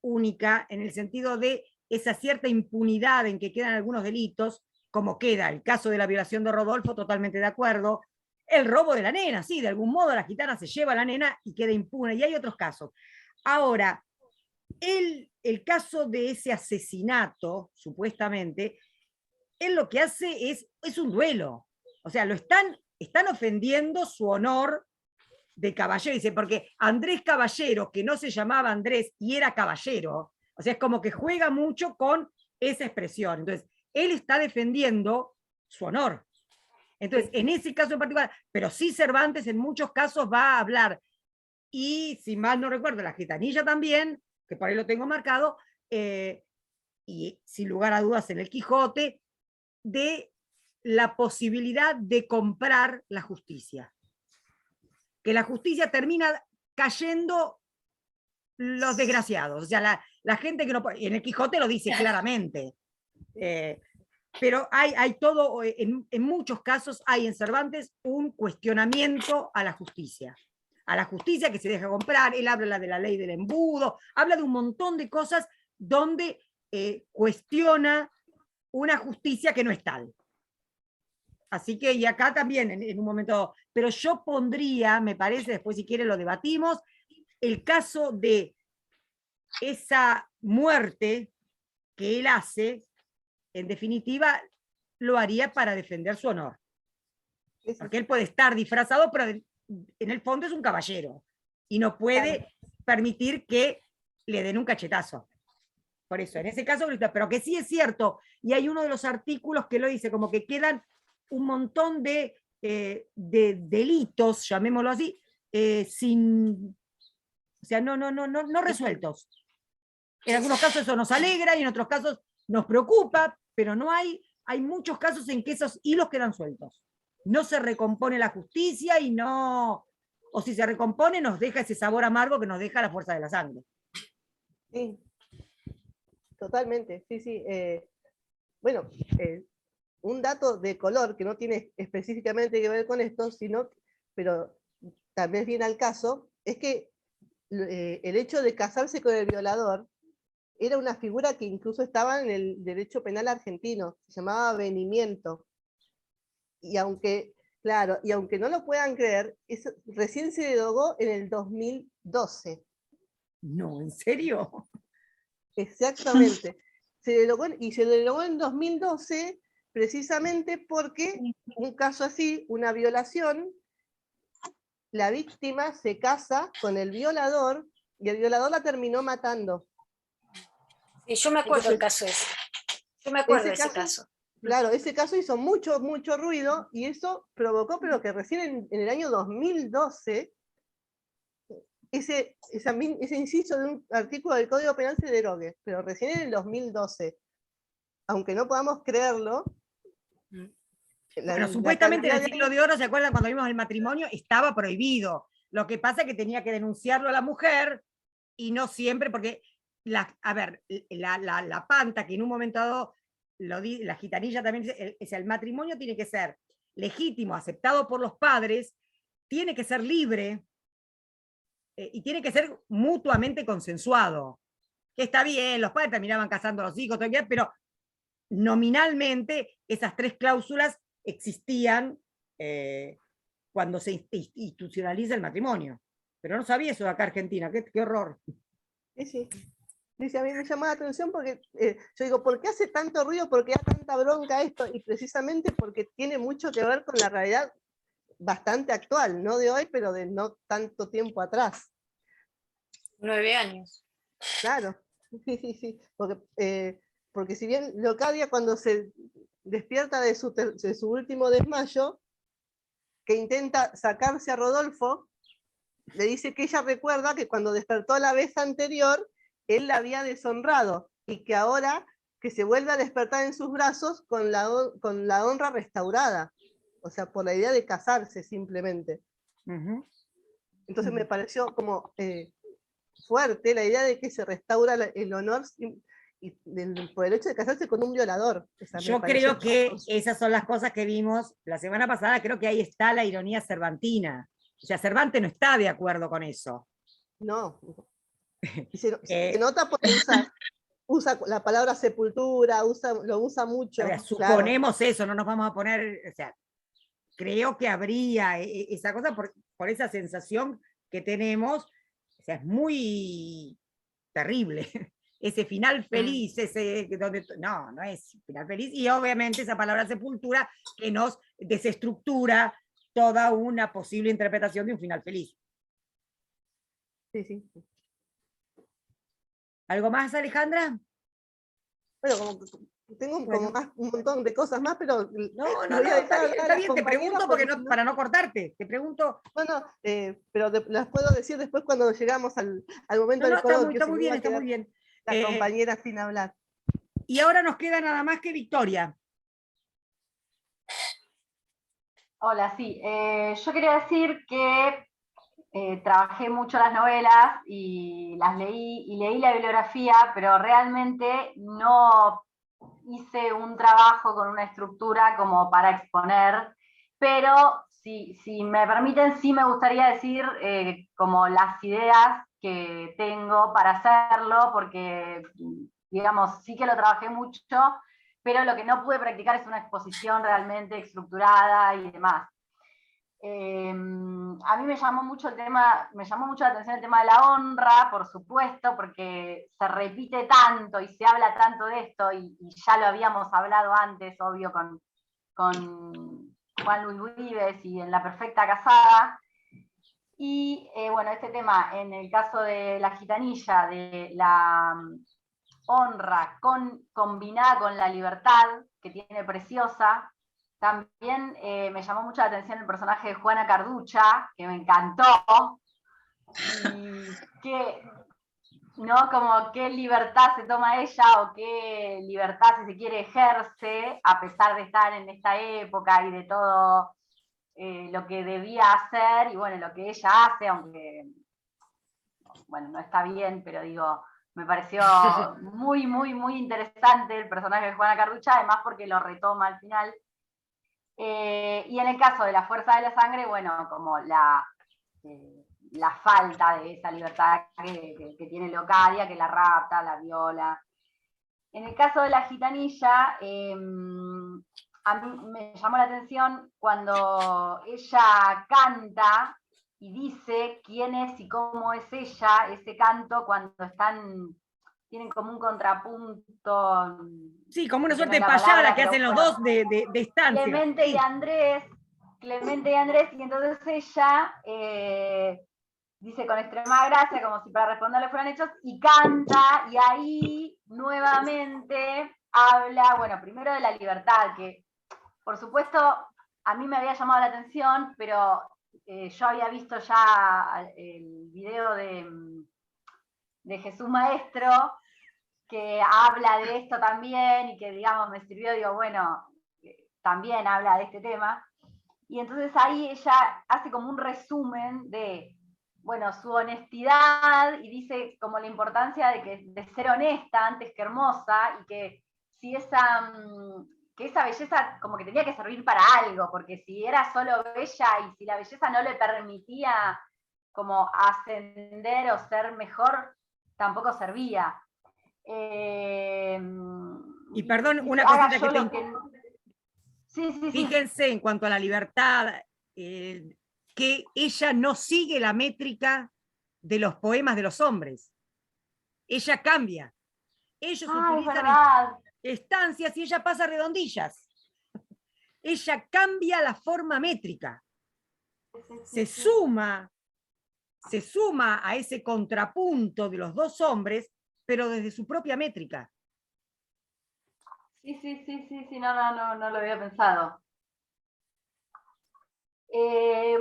única en el sentido de esa cierta impunidad en que quedan algunos delitos, como queda el caso de la violación de Rodolfo, totalmente de acuerdo, el robo de la nena, sí, de algún modo la gitana se lleva a la nena y queda impune, y hay otros casos. Ahora, el caso de ese asesinato, supuestamente, él lo que hace es un duelo, o sea, lo están ofendiendo su honor de caballero, dice, porque Andrés Caballero, que no se llamaba Andrés y era caballero, o sea, es como que juega mucho con esa expresión. Entonces, él está defendiendo su honor. Entonces, en ese caso en particular, pero sí Cervantes en muchos casos va a hablar, y si mal no recuerdo, la gitanilla también, que por ahí lo tengo marcado, y sin lugar a dudas en el Quijote, de la posibilidad de comprar la justicia. Que la justicia termina cayendo los desgraciados, o sea, la gente que no puede, en el Quijote lo dice claramente, pero hay todo, en muchos casos hay en Cervantes un cuestionamiento a la justicia que se deja comprar. Él habla de la ley del embudo, habla de un montón de cosas donde cuestiona una justicia que no es tal. Así que, y acá también, en un momento, pero yo pondría, me parece, después si quiere lo debatimos, el caso de esa muerte que él hace, en definitiva, lo haría para defender su honor. Porque él puede estar disfrazado, pero en el fondo es un caballero, y no puede permitir que le den un cachetazo. Por eso, en ese caso, pero que sí es cierto, y hay uno de los artículos que lo dice, como que quedan un montón de delitos, llamémoslo así, sin, o sea, no resueltos. En algunos casos eso nos alegra y en otros casos nos preocupa, pero no hay muchos casos en que esos hilos quedan sueltos. No se recompone la justicia y no, o si se recompone nos deja ese sabor amargo que nos deja la fuerza de la sangre. Sí, totalmente, sí. Bueno, un dato de color que no tiene específicamente que ver con esto, pero también viene al caso, es que el hecho de casarse con el violador era una figura que incluso estaba en el derecho penal argentino, se llamaba avenimiento. Y aunque no lo puedan creer, recién se derogó en el 2012. No, ¿en serio? Exactamente. Se derogó en 2012 precisamente porque un caso así, una violación, la víctima se casa con el violador y el violador la terminó matando. Sí, yo me acuerdo del caso ese. Yo me acuerdo de ese caso. Claro, ese caso hizo mucho ruido y eso provocó, pero que recién en el año 2012 ese inciso de un artículo del Código Penal se derogue, pero recién en el 2012. Aunque no podamos creerlo. Bueno, supuestamente en el siglo de oro, ¿se acuerdan cuando vimos el matrimonio? Estaba prohibido. Lo que pasa es que tenía que denunciarlo a la mujer y no siempre, porque la panta, que en un momento dado, la gitanilla también dice, el matrimonio tiene que ser legítimo, aceptado por los padres, tiene que ser libre y tiene que ser mutuamente consensuado. Que está bien, los padres terminaban casando a los hijos, pero nominalmente esas tres cláusulas existían cuando se institucionaliza el matrimonio. Pero no sabía eso de acá Argentina, qué horror. Sí. Dice, a mí me llamó la atención porque yo digo, ¿por qué hace tanto ruido? ¿Por qué da tanta bronca esto? Y precisamente porque tiene mucho que ver con la realidad bastante actual, no de hoy, pero de no tanto tiempo atrás. 9 años. Claro, sí, porque si bien Leocadia cuando se despierta de su último desmayo, que intenta sacarse a Rodolfo, le dice que ella recuerda que cuando despertó la vez anterior, él la había deshonrado y que ahora que se vuelve a despertar en sus brazos con la honra restaurada, o sea, por la idea de casarse simplemente. Entonces me pareció como fuerte la idea de que se restaura el honor por el hecho de casarse con un violador. O sea, yo creo que esas son las cosas que vimos la semana pasada, creo que ahí está la ironía cervantina. O sea, Cervantes no está de acuerdo con eso. No. Y se nota porque usa la palabra sepultura, lo usa mucho. Suponemos claro. Eso, no nos vamos a poner, o sea, creo que habría esa cosa por esa sensación que tenemos, o sea, es muy terrible. Ese final feliz, no es final feliz, y obviamente esa palabra sepultura que nos desestructura toda una posible interpretación de un final feliz. Sí. ¿Algo más, Alejandra? Bueno, tengo un montón de cosas más, pero no, está bien, te pregunto porque para no cortarte, te pregunto. Bueno, pero las puedo decir después cuando llegamos al momento del coloquio. Está muy bien. Las compañeras sin hablar. Y ahora nos queda nada más que Victoria. Hola, sí. Yo quería decir que trabajé mucho las novelas y las leí, y leí la bibliografía, pero realmente no hice un trabajo con una estructura como para exponer, pero si me permiten, sí me gustaría decir como las ideas que tengo para hacerlo, porque, digamos, sí que lo trabajé mucho, pero lo que no pude practicar es una exposición realmente estructurada y demás. A mí me llamó mucho la atención el tema de la honra, por supuesto, porque se repite tanto y se habla tanto de esto, y ya lo habíamos hablado antes, obvio, con Juan Luis Vives y en La Perfecta Casada. Y bueno, este tema, en el caso de La Gitanilla, de la honra combinada con la libertad que tiene Preciosa. También me llamó mucho la atención el personaje de Juana Carducha, que me encantó, y como qué libertad se toma ella, o qué libertad, si se quiere, ejerce, a pesar de estar en esta época y de todo lo que debía hacer, y bueno, lo que ella hace, aunque, bueno, no está bien, pero digo, me pareció muy, muy, muy interesante el personaje de Juana Carducha, además porque lo retoma al final. Y en el caso de La Fuerza de la Sangre, bueno, como la falta de esa libertad que tiene Leocadia, que la rapta, la viola. En el caso de La Gitanilla, a mí me llamó la atención cuando ella canta y dice quién es y cómo es ella, ese canto cuando tienen como un contrapunto. Sí, como una suerte de payada que hacen los dos de estancia. Clemente y Andrés, y entonces ella dice con extrema gracia, como si para responderle fueran hechos, y canta, y ahí nuevamente habla, bueno, primero de la libertad, que por supuesto a mí me había llamado la atención, pero yo había visto ya el video de Jesús Maestro, que habla de esto también, y que, digamos, me sirvió, digo, bueno, también habla de este tema. Y entonces ahí ella hace como un resumen de, bueno, su honestidad, y dice como la importancia de ser honesta antes que hermosa, y que si esa belleza como que tenía que servir para algo, porque si era solo bella y si la belleza no le permitía como ascender o ser mejor, tampoco servía. Y perdón, una cosita Sí. Fíjense en cuanto a la libertad, que ella no sigue la métrica de los poemas de los hombres. ella cambia. Ellos Ah, es utilizan verdad. estancias y ella pasa redondillas. Ella cambia la forma métrica. Se suma a ese contrapunto de los dos hombres, pero desde su propia métrica. Sí, no lo había pensado.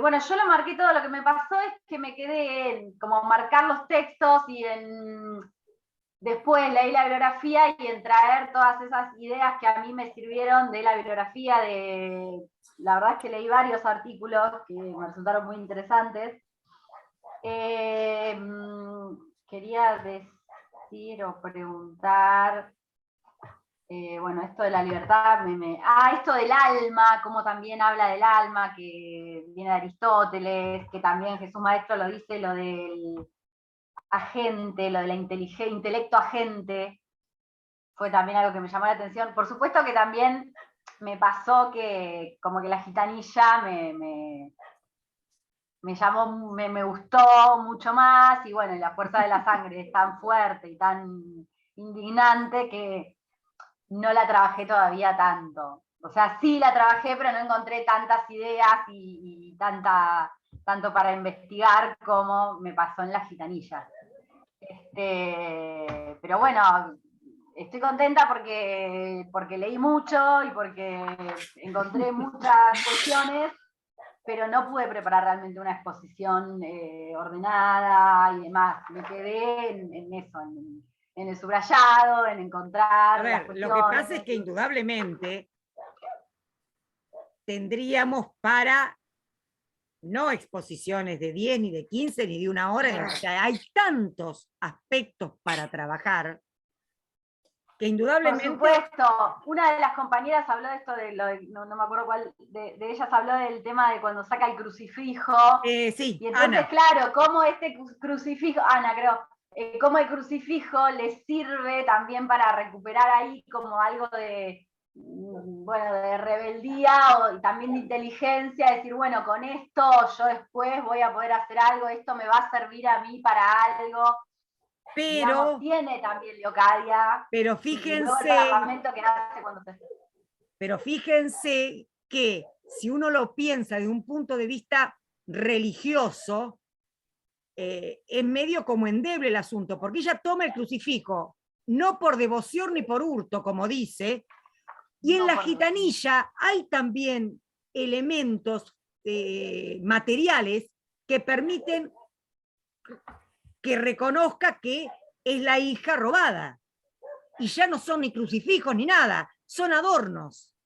Bueno, yo lo marqué todo. Lo que me pasó es que me quedé en como marcar los textos y después leí la bibliografía y en traer todas esas ideas que a mí me sirvieron de la bibliografía. La verdad es que leí varios artículos que me resultaron muy interesantes. Quería decir o preguntar, bueno, esto de la libertad, esto del alma, como también habla del alma, que viene de Aristóteles, que también Jesús Maestro lo dice, lo del agente, lo de la intelecto agente, fue también algo que me llamó la atención. Por supuesto que también me pasó que como que la gitanilla me gustó mucho más, y bueno, la fuerza de la sangre es tan fuerte y tan indignante que no la trabajé todavía tanto. O sea, sí la trabajé, pero no encontré tantas ideas y tanto para investigar como me pasó en la gitanilla. Pero bueno, estoy contenta porque leí mucho y porque encontré muchas cuestiones, pero no pude preparar realmente una exposición ordenada y demás. Me quedé en eso, en el subrayado, en encontrar. A ver, lo que pasa es que indudablemente tendríamos para no exposiciones de 10, ni de 15, ni de 1 hora, o sea, hay tantos aspectos para trabajar que indudablemente... Por supuesto, una de las compañeras habló de esto, no me acuerdo cuál de ellas habló del tema de cuando saca el crucifijo. Sí, y entonces, Ana. claro, cómo este crucifijo, Ana creo, cómo el crucifijo les sirve también para recuperar ahí como algo de, bueno, de rebeldía y también de inteligencia, decir, bueno, con esto yo después voy a poder hacer algo, esto me va a servir a mí para algo. Pero, digamos, tiene también Leocadia. Pero fíjense que si uno lo piensa desde un punto de vista religioso, es medio como endeble el asunto, porque ella toma el crucifijo, no por devoción ni por hurto, como dice, y en la gitanilla hay también elementos materiales que permiten que reconozca que es la hija robada. Y ya no son ni crucifijos ni nada, son adornos.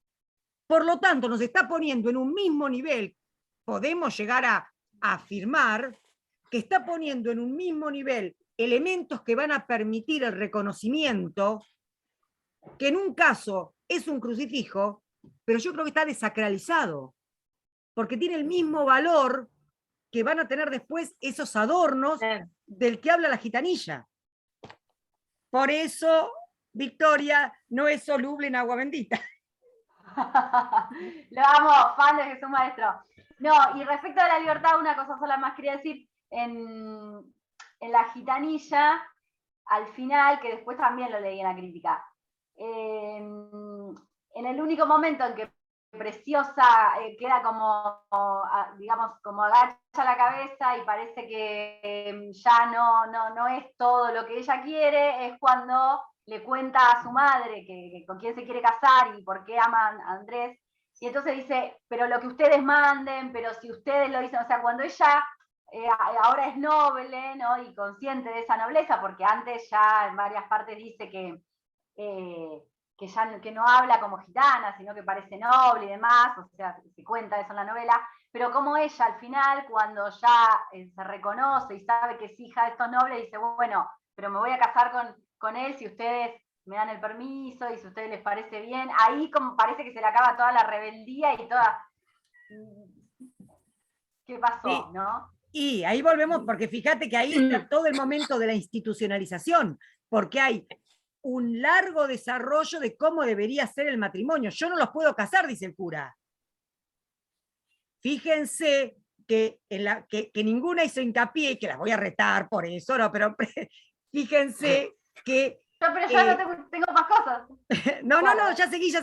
Por lo tanto, nos está poniendo en un mismo nivel, podemos llegar a afirmar que está poniendo en un mismo nivel elementos que van a permitir el reconocimiento, que en un caso es un crucifijo, pero yo creo que está desacralizado, porque tiene el mismo valor que van a tener después esos adornos del que habla la gitanilla. Por eso, Victoria no es soluble en agua bendita. Lo amo, fan de Jesús Maestro. No, y respecto a la libertad, una cosa sola más quería decir, en la gitanilla, al final, que después también lo leí en la crítica, en el único momento en que Preciosa queda como, digamos, como agacha la cabeza y parece que ya no es todo lo que ella quiere, es cuando le cuenta a su madre que con quién se quiere casar y por qué ama a Andrés, y entonces dice, pero lo que ustedes manden, pero si ustedes lo dicen, o sea, cuando ella ahora es noble, ¿no? Y consciente de esa nobleza, porque antes ya en varias partes dice que no habla como gitana, sino que parece noble y demás, o sea, se cuenta eso en la novela, pero como ella al final, cuando ya se reconoce y sabe que es hija de estos nobles, dice, bueno, pero me voy a casar con él si ustedes me dan el permiso y si a ustedes les parece bien, ahí como parece que se le acaba toda la rebeldía y toda... ¿Qué pasó, Sí. no? Y ahí volvemos, porque fíjate que ahí está todo el momento de la institucionalización, porque hay un largo desarrollo de cómo debería ser el matrimonio. Yo no los puedo casar, dice el cura. Fíjense que ninguna hizo hincapié, y que las voy a retar por eso, no, pero fíjense que Pero ya no tengo más cosas. no, ya seguís.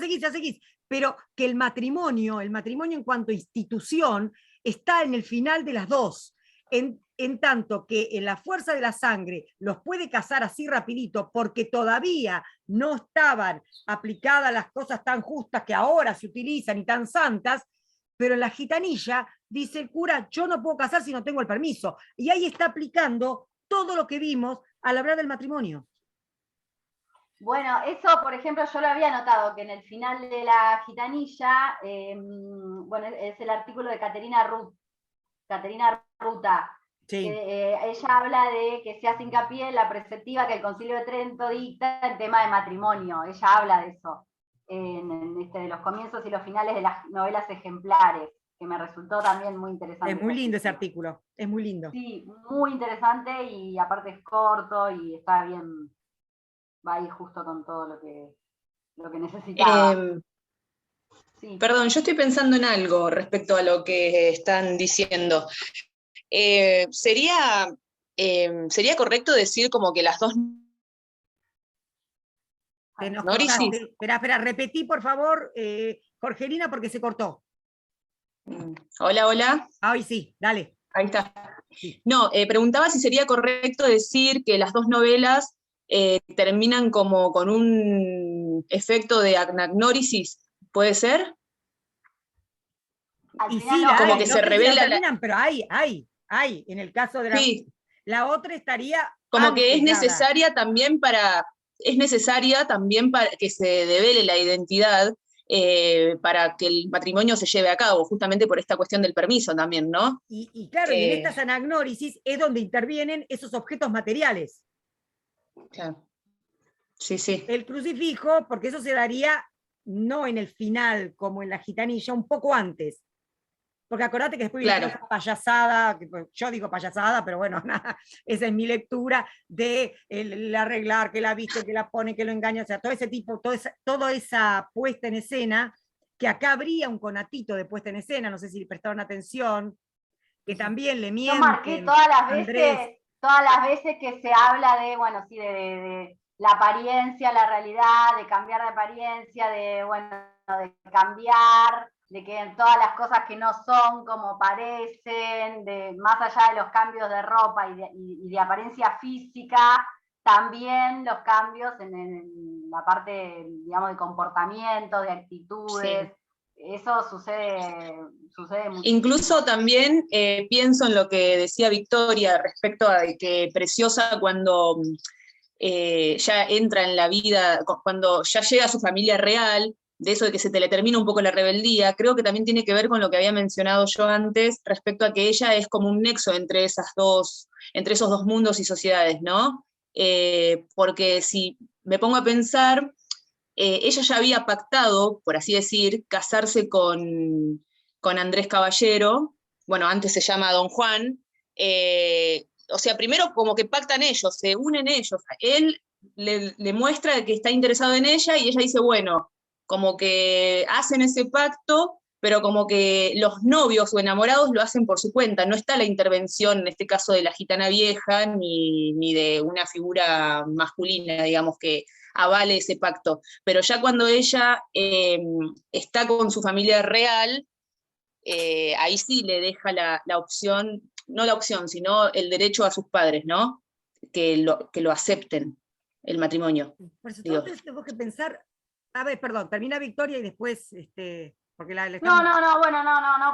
Pero que el matrimonio en cuanto a institución, está en el final de las dos. En tanto que en la fuerza de la sangre los puede casar así rapidito, porque todavía no estaban aplicadas las cosas tan justas que ahora se utilizan y tan santas, pero en la gitanilla dice el cura, yo no puedo casar si no tengo el permiso. Y ahí está aplicando todo lo que vimos al hablar del matrimonio. Bueno, eso, por ejemplo, yo lo había notado, que en el final de la gitanilla, bueno, es el artículo de Caterina Ruta, Sí. ella habla de que se hace hincapié en la preceptiva que el Concilio de Trento dicta en tema de matrimonio. Ella habla de eso, de los comienzos y los finales de las novelas ejemplares, que me resultó también muy interesante. Es muy lindo ese artículo, es muy lindo. Sí, muy interesante y aparte es corto y está bien, va ahí justo con todo lo que necesitaba. Sí. Perdón, yo estoy pensando en algo respecto a lo que están diciendo. ¿Sería correcto decir como que las dos... Espera, repetí por favor, Jorgelina, porque se cortó. Hola. Hoy sí, dale. Ahí está. No, preguntaba si sería correcto decir que las dos novelas terminan como con un efecto de anagnórisis, ¿puede ser? Al Y final sí, no, como hay, que no se revela terminan, pero hay, en el caso de Sí. la otra estaría Como que es antes necesaria también para que se devele la identidad, para que el matrimonio se lleve a cabo, justamente por esta cuestión del permiso también, ¿no? Y claro, y en estas anagnórisis es donde intervienen esos objetos materiales. Claro. Sí. El crucifijo, porque eso se daría no en el final como en la gitanilla, un poco antes. Porque acordate que después viene esa payasada, que yo digo payasada, pero bueno, nada, esa es mi lectura, de el arreglar, que la viste, que la pone, que lo engaña, o sea, todo ese tipo, toda esa puesta en escena, que acá habría un conatito de puesta en escena, no sé si prestaron atención, que también le mienten. Yo marqué todas las veces que se habla de, bueno, sí, de la apariencia, la realidad, de cambiar de apariencia, de cambiar, de que todas las cosas que no son como parecen, de más allá de los cambios de ropa y de apariencia física, también los cambios en la parte, digamos, de comportamiento, de actitudes. Sí. Eso sucede muchísimo. Incluso también pienso en lo que decía Victoria respecto a que Preciosa cuando ya entra en la vida, cuando ya llega a su familia real, de eso de que se le termina un poco la rebeldía, creo que también tiene que ver con lo que había mencionado yo antes respecto a que ella es como un nexo entre esos dos mundos y sociedades, ¿no? Porque si me pongo a pensar, ella ya había pactado, por así decir, casarse con Andrés Caballero, bueno, antes se llama Don Juan, o sea, primero como que pactan ellos, se unen ellos, él le muestra que está interesado en ella y ella dice, bueno, como que hacen ese pacto, pero como que los novios o enamorados lo hacen por su cuenta, no está la intervención, en este caso, de la gitana vieja, ni de una figura masculina, digamos, que avale ese pacto. Pero ya cuando ella está con su familia real, ahí sí le deja la opción, no la opción, sino el derecho a sus padres, ¿no? Que lo acepten, el matrimonio. Por eso tengo que pensar, a ver, perdón, termina Victoria y después, porque No,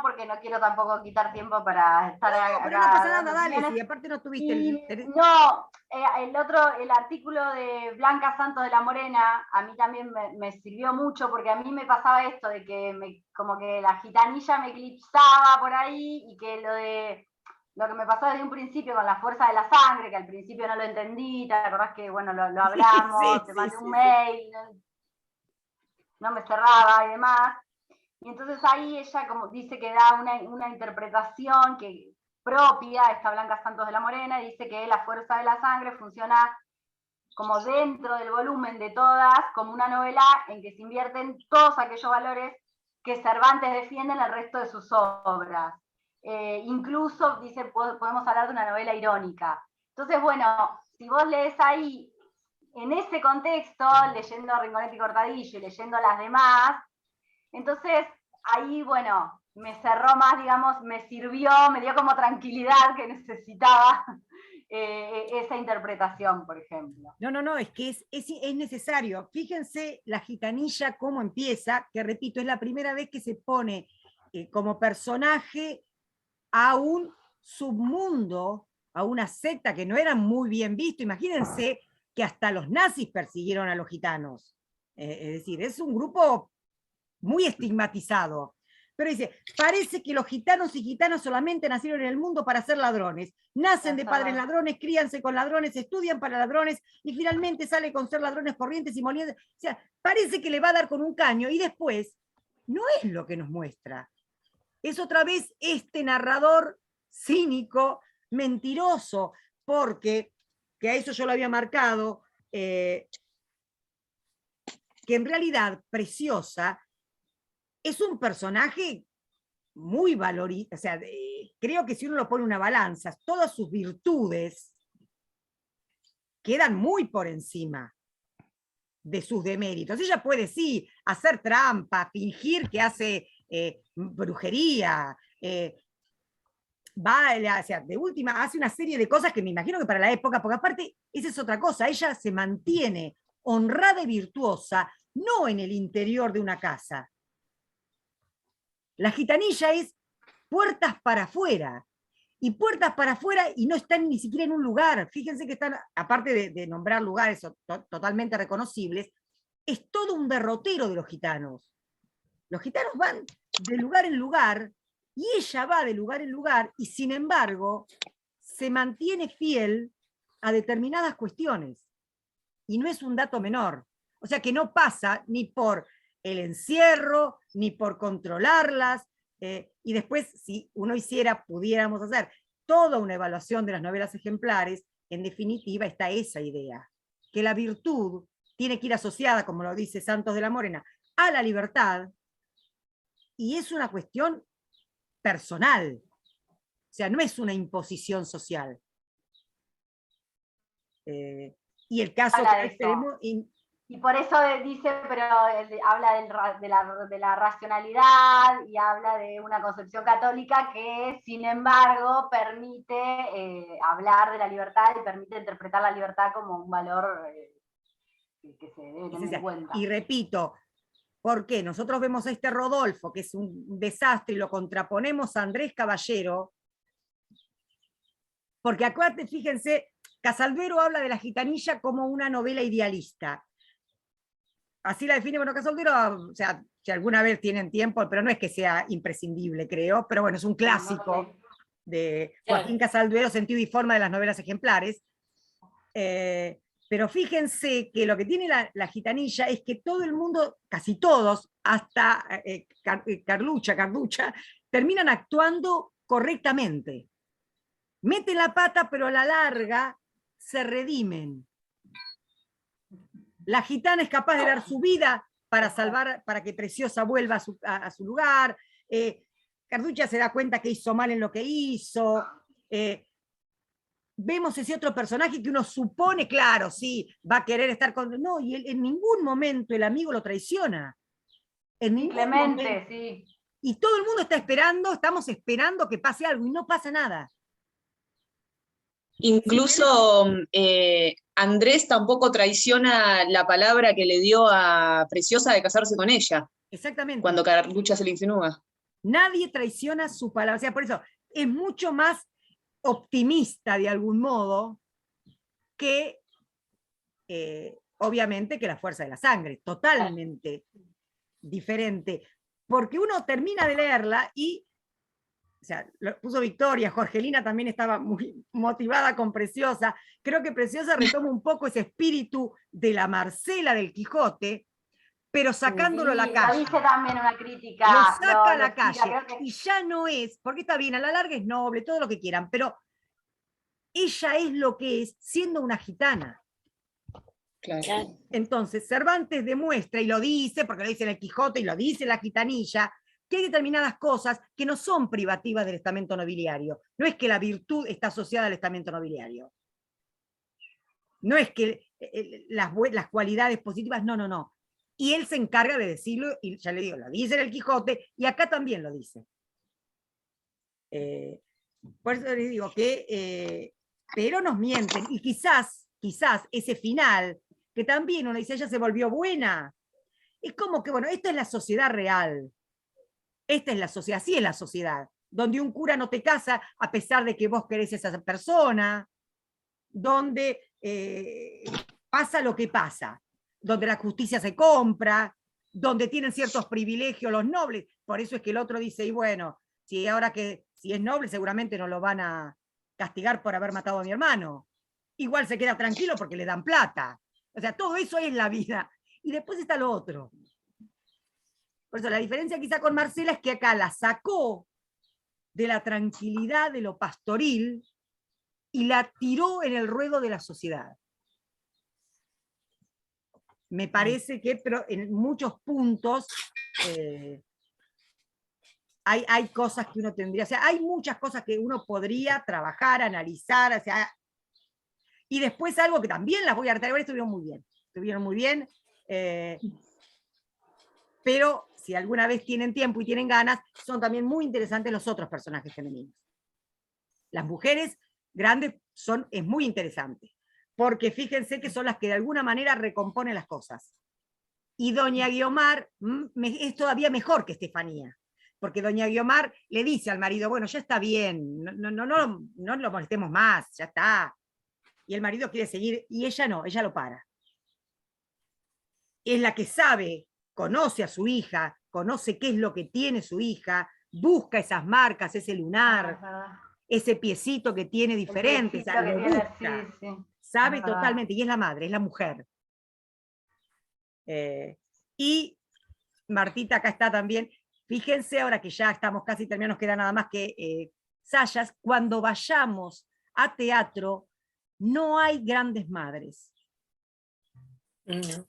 porque no quiero tampoco quitar tiempo para estar acá. Pero no pasa nada, dale, si aparte no tuviste el artículo de Blanca Santos de la Morena, a mí también me sirvió mucho, porque a mí me pasaba esto de que como que la gitanilla me eclipsaba por ahí, y que lo que me pasó desde un principio con la fuerza de la sangre, que al principio no lo entendí, ¿te acordás que, bueno, lo hablamos, te mandé un mail, no me cerraba y demás? Y entonces ahí ella como dice que da una interpretación que propia, esta Blanca Santos de la Morena, y dice que la fuerza de la sangre funciona como dentro del volumen de todas, como una novela en que se invierten todos aquellos valores que Cervantes defiende en el resto de sus obras. Incluso, dice, podemos hablar de una novela irónica. Entonces, bueno, si vos lees ahí, en ese contexto, leyendo Rinconete y Cortadillo y leyendo las demás, entonces ahí, bueno, me cerró más, digamos, me sirvió, me dio como tranquilidad que necesitaba esa interpretación, por ejemplo. No, es que es necesario. Fíjense la gitanilla cómo empieza, que repito, es la primera vez que se pone como personaje a un submundo, a una secta que no era muy bien visto. Imagínense que hasta los nazis persiguieron a los gitanos. Es decir, es un grupo muy estigmatizado. Pero dice, parece que los gitanos y gitanas solamente nacieron en el mundo para ser ladrones. Nacen de padres ladrones, críanse con ladrones, estudian para ladrones y finalmente sale con ser ladrones corrientes y molientes. O sea, parece que le va a dar con un caño y después no es lo que nos muestra. Es otra vez este narrador cínico, mentiroso, porque, que a eso yo lo había marcado, que en realidad Preciosa es un personaje muy valorizado, o sea, creo que si uno lo pone en una balanza, todas sus virtudes quedan muy por encima de sus deméritos. Ella puede, sí, hacer trampa, fingir que hace brujería, o sea, de última hace una serie de cosas que me imagino que para la época, porque aparte, esa es otra cosa, ella se mantiene honrada y virtuosa, no en el interior de una casa. La gitanilla es puertas para afuera, y puertas para afuera y no están ni siquiera en un lugar. Fíjense que están, aparte de nombrar lugares totalmente reconocibles, es todo un derrotero de los gitanos. Los gitanos van de lugar en lugar, y ella va de lugar en lugar, y sin embargo, se mantiene fiel a determinadas cuestiones. Y no es un dato menor. O sea que no pasa ni por el encierro, ni por controlarlas, y después, si uno hiciera, pudiéramos hacer toda una evaluación de las novelas ejemplares, en definitiva está esa idea, que la virtud tiene que ir asociada, como lo dice Santos de la Morena, a la libertad, y es una cuestión personal, o sea, no es una imposición social. Y el caso que tenemos... Y por eso dice, pero habla de la racionalidad y habla de una concepción católica que, sin embargo, permite hablar de la libertad y permite interpretar la libertad como un valor que se debe tener en cuenta. Y repito, ¿por qué? Nosotros vemos a este Rodolfo, que es un desastre, y lo contraponemos a Andrés Caballero, porque acuérdate, fíjense, Casalduero habla de la gitanilla como una novela idealista. Así la define, bueno, Casalduero, o sea, si alguna vez tienen tiempo, pero no es que sea imprescindible, creo, pero bueno, es un clásico de Joaquín Casalduero, sentido y forma de las novelas ejemplares. Pero fíjense que lo que tiene la gitanilla es que todo el mundo, casi todos, hasta Carducha, terminan actuando correctamente. Meten la pata, pero a la larga se redimen. La gitana es capaz de dar su vida para salvar, para que Preciosa vuelva a su lugar. Carducha se da cuenta que hizo mal en lo que hizo. Vemos ese otro personaje que uno supone, claro, sí, va a querer estar con... No, y en ningún momento el amigo lo traiciona. En ningún momento. Sí. Y todo el mundo está esperando, estamos esperando que pase algo, y no pasa nada. Incluso Andrés tampoco traiciona la palabra que le dio a Preciosa de casarse con ella. Exactamente. Cuando Carducha se le insinúa. Nadie traiciona su palabra. O sea, por eso es mucho más optimista de algún modo que obviamente que la fuerza de la sangre, totalmente diferente, porque uno termina de leerla y, o sea, lo puso Victoria, Jorgelina también estaba muy motivada con Preciosa, creo que Preciosa retoma un poco ese espíritu de la Marcela del Quijote, pero sacándolo a la calle. Dice también una crítica. Lo saca a la calle, y ya no es, porque está bien, a la larga es noble, todo lo que quieran, pero ella es lo que es siendo una gitana. Claro. Entonces, Cervantes demuestra, y lo dice, porque lo dice en el Quijote y lo dice en la gitanilla, que hay determinadas cosas que no son privativas del estamento nobiliario. No es que la virtud está asociada al estamento nobiliario. No es que las cualidades positivas, no, no, no. Y él se encarga de decirlo, y ya le digo, lo dice en el Quijote, y acá también lo dice. Por eso les digo que, pero nos mienten, y quizás ese final, que también uno dice, ella se volvió buena, es como que, bueno, esta es la sociedad real, esta es la sociedad, así es la sociedad, donde un cura no te casa a pesar de que vos querés a esa persona, donde pasa lo que pasa, donde la justicia se compra, donde tienen ciertos privilegios los nobles. Por eso es que el otro dice, y bueno, si es noble seguramente no lo van a castigar por haber matado a mi hermano. Igual se queda tranquilo porque le dan plata. O sea, todo eso es la vida. Y después está lo otro. Por eso la diferencia quizá con Marcela es que acá la sacó de la tranquilidad de lo pastoril y la tiró en el ruedo de la sociedad. Me parece que, pero en muchos puntos hay cosas que uno tendría, o sea, hay muchas cosas que uno podría trabajar, analizar, o sea, y después algo que también las voy a retraer, estuvieron muy bien, pero si alguna vez tienen tiempo y tienen ganas, son también muy interesantes los otros personajes femeninos. Las mujeres grandes es muy interesante, porque fíjense que son las que de alguna manera recomponen las cosas. Y doña Guiomar es todavía mejor que Estefanía, porque doña Guiomar le dice al marido, bueno, ya está bien, no lo molestemos más, ya está. Y el marido quiere seguir, y ella no, ella lo para. Es la que sabe, conoce a su hija, conoce qué es lo que tiene su hija, busca esas marcas, ese lunar, ese piecito que tiene diferente, lo busca, sí. Sabe totalmente, y es la madre, es la mujer. Y Martita acá está también. Fíjense ahora que ya estamos casi terminados, nos queda nada más que Sayas, cuando vayamos a teatro no hay grandes madres. No.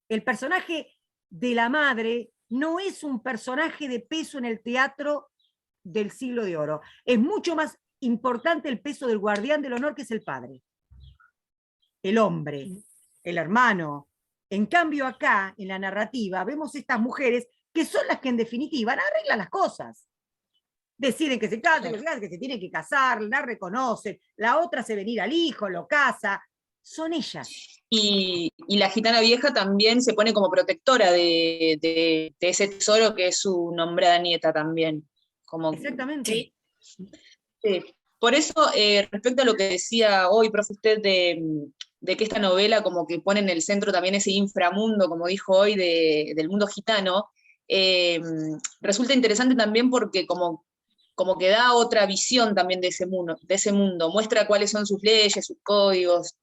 El personaje de la madre no es un personaje de peso en el teatro del Siglo de Oro. Es mucho más importante el peso del guardián del honor, que es el padre, el hombre, el hermano. En cambio acá, en la narrativa, vemos estas mujeres que son las que en definitiva arreglan las cosas. Deciden que se casen, que se tienen que casar, la reconocen, la otra hace venir al hijo, lo casa, son ellas. Y la gitana vieja también se pone como protectora de ese tesoro que es su nombrada nieta también. Como, exactamente. Sí. Por eso, respecto a lo que decía hoy, profe, usted de que esta novela como que pone en el centro también ese inframundo, como dijo hoy, del mundo gitano, resulta interesante también porque como que da otra visión también de ese mundo, muestra cuáles son sus leyes, sus códigos,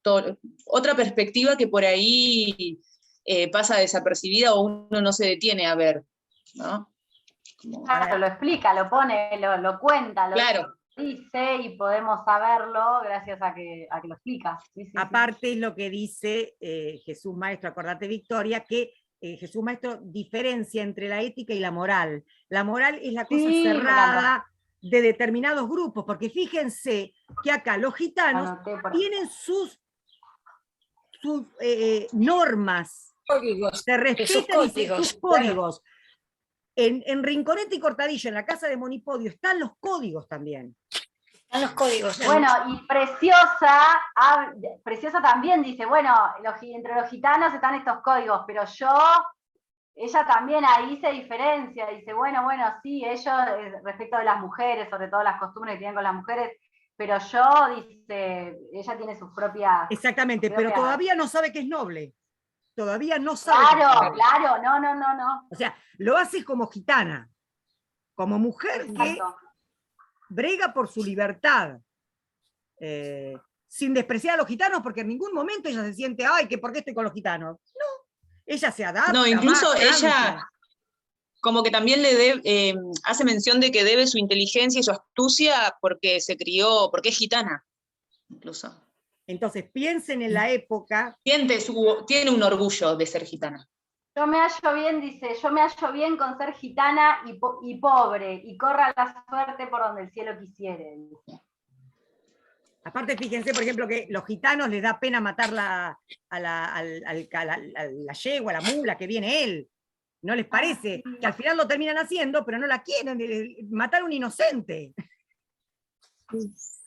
otra perspectiva que por ahí pasa desapercibida o uno no se detiene a ver, ¿no? Claro, lo explica, lo pone, lo cuenta, lo claro. Dice, y podemos saberlo gracias a que lo explica. Sí, aparte es lo que dice Jesús Maestro, acordate Victoria, que Jesús Maestro diferencia entre la ética y la moral. La moral es la cosa cerrada de determinados grupos, porque fíjense que acá los gitanos tienen sus normas, códigos, se respetan sus códigos. En Rinconete y Cortadillo, en la casa de Monipodio, están los códigos también. Están los códigos. Bueno, y Preciosa también dice, bueno, entre los gitanos están estos códigos, pero ella también ahí se diferencia, dice, bueno, sí, ellos respecto de las mujeres, sobre todo las costumbres que tienen con las mujeres, pero dice, ella tiene sus propias... Exactamente, pero todavía no sabe que es noble. Todavía no sabe. Claro, no. O sea, lo hace como gitana, como mujer que brega por su libertad, sin despreciar a los gitanos, porque en ningún momento ella se siente, ay, que ¿por qué estoy con los gitanos? No, ella se adapta. No, incluso ella como que también hace mención de que debe su inteligencia y su astucia porque se crió, porque es gitana, incluso. Entonces, piensen en la época. Tiene un orgullo de ser gitana. Yo me hallo bien con ser gitana y pobre, y corra la suerte por donde el cielo quisiere. Aparte, fíjense, por ejemplo, que los gitanos les da pena matar a la yegua, a la mula, que viene él. ¿No les parece? Que al final lo terminan haciendo, pero no la quieren, matar a un inocente.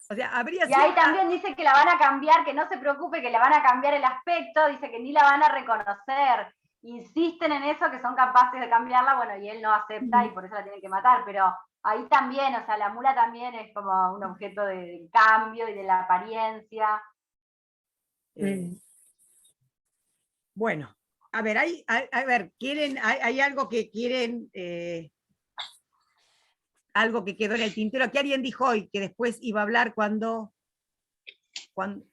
O sea, habría Y ahí cierta... también dice que la van a cambiar, que no se preocupe, que le van a cambiar el aspecto, dice que ni la van a reconocer. Insisten en eso, que son capaces de cambiarla, bueno, y él no acepta y por eso la tienen que matar, pero ahí también, o sea, la mula también es como un objeto del cambio y de la apariencia. Bueno, a ver, hay algo que quieren, algo que quedó en el tintero, que alguien dijo hoy, que después iba a hablar cuando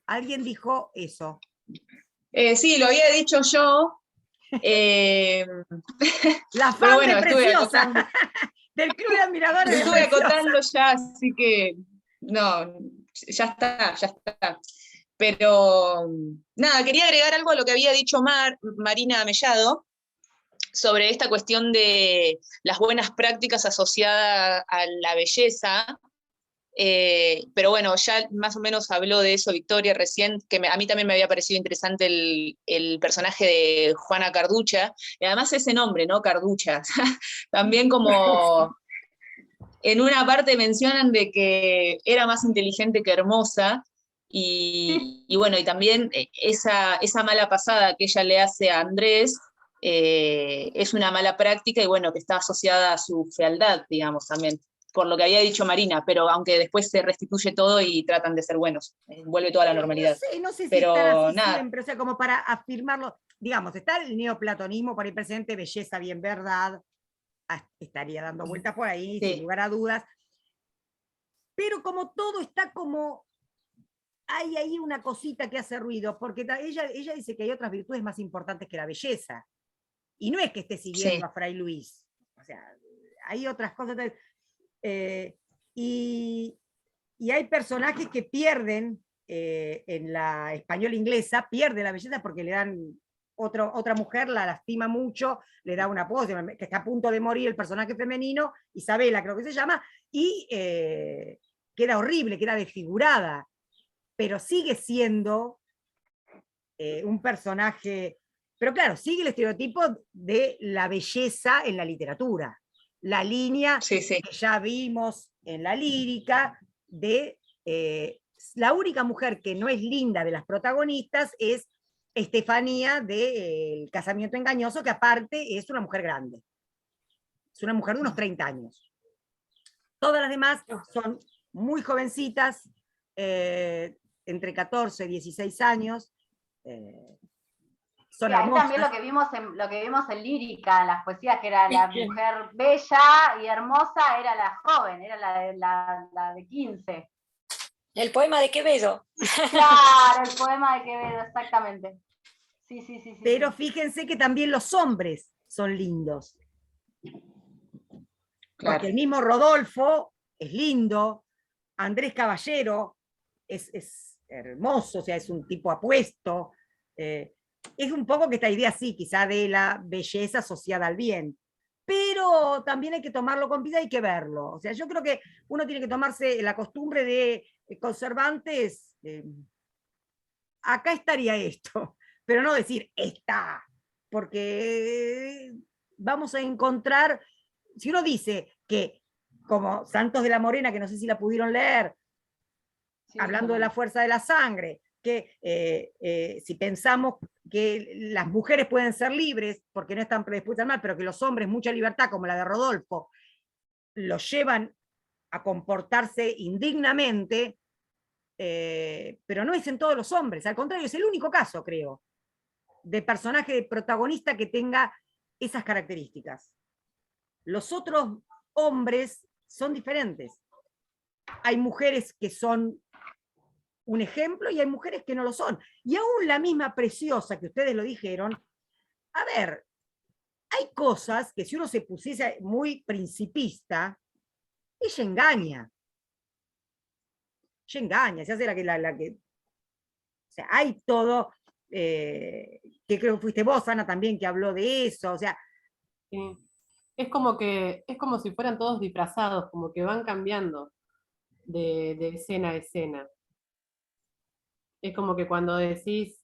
alguien dijo eso. Sí, lo había dicho yo. La pero fan bueno, de estuve Preciosa, acotando, del Club de Admiradores de estuve Preciosa. acotando ya, así que no, ya está. Pero nada, quería agregar algo a lo que había dicho Marina Mellado sobre esta cuestión de las buenas prácticas asociadas a la belleza. Pero bueno, ya más o menos habló de eso Victoria recién, que a mí también me había parecido interesante el personaje de Juana Carducha, y además ese nombre, ¿no? Carducha. También como en una parte mencionan de que era más inteligente que hermosa, y bueno, y también esa mala pasada que ella le hace a Andrés, es una mala práctica, y bueno, que está asociada a su fealdad, digamos, también, por lo que había dicho Marina, pero aunque después se restituye todo y tratan de ser buenos, vuelve toda la normalidad. No sé si pero están así nada. siempre, o sea, como para afirmarlo, digamos, está el neoplatonismo por ahí presente, belleza, bien, verdad, estaría dando vueltas por ahí, Sí. sin lugar a dudas, pero como todo está como, hay ahí una cosita que hace ruido, porque ella dice que hay otras virtudes más importantes que la belleza, y no es que esté siguiendo a Fray Luis, o sea, hay otras cosas, y hay personajes que pierden, en la española inglesa, pierde la belleza porque le dan otra mujer, la lastima mucho, le da una pose, que está a punto de morir el personaje femenino, Isabela creo que se llama, y queda horrible, queda desfigurada, pero sigue siendo un personaje, pero claro, sigue el estereotipo de la belleza en la literatura, la línea que ya vimos en la lírica de la única mujer que no es linda de las protagonistas es Estefanía de El casamiento engañoso, que aparte es una mujer grande. Es una mujer de unos 30 años. Todas las demás son muy jovencitas, entre 14 y 16 años. Son ahí hermosas. también lo que vimos en lírica, en las poesías, que era la mujer bella y hermosa, era la joven, era la de 15. El poema de Quevedo. Claro, el poema de Quevedo, exactamente. Sí. Pero fíjense que también los hombres son lindos. Claro. Porque el mismo Rodolfo es lindo, Andrés Caballero es hermoso, o sea, es un tipo apuesto. Es un poco que esta idea, sí, quizá de la belleza asociada al bien. Pero también hay que tomarlo con vida, hay que verlo. O sea, yo creo que uno tiene que tomarse la costumbre de conservantes. Acá estaría esto, pero no decir está, porque vamos a encontrar, si uno dice que, como Santos de la Morena, que no sé si la pudieron leer, sí, hablando de la fuerza de la sangre, que si pensamos que las mujeres pueden ser libres, porque no están predispuestas al mal, pero que los hombres, mucha libertad, como la de Rodolfo, los llevan a comportarse indignamente, pero no es en todos los hombres, al contrario, es el único caso, creo, de personaje protagonista que tenga esas características. Los otros hombres son diferentes. Hay mujeres que son un ejemplo y hay mujeres que no lo son. Y aún la misma Preciosa, que ustedes lo dijeron, a ver, hay cosas que si uno se pusiese muy principista, ella engaña. Ella engaña, se hace la que... O sea, hay todo, que creo que fuiste vos, Ana, también, que habló de eso, o sea... Sí. Es como si fueran todos disfrazados, como que van cambiando de escena a escena. es como que cuando decís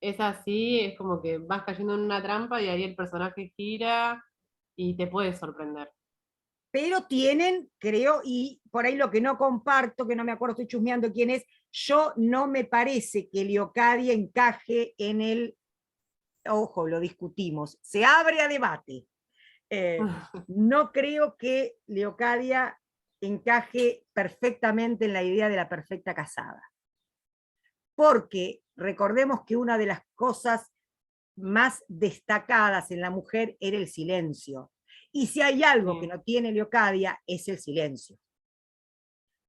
es así, es como que vas cayendo en una trampa y ahí el personaje gira y te puede sorprender. Pero tienen, creo, y por ahí lo que no comparto, que no me acuerdo, estoy chusmeando quién es, yo no me parece que Leocadia encaje en el, ojo, lo discutimos, se abre a debate. No creo que Leocadia encaje perfectamente en la idea de la perfecta casada. Porque recordemos que una de las cosas más destacadas en la mujer era el silencio. Y si hay algo que no tiene Leocadia, es el silencio.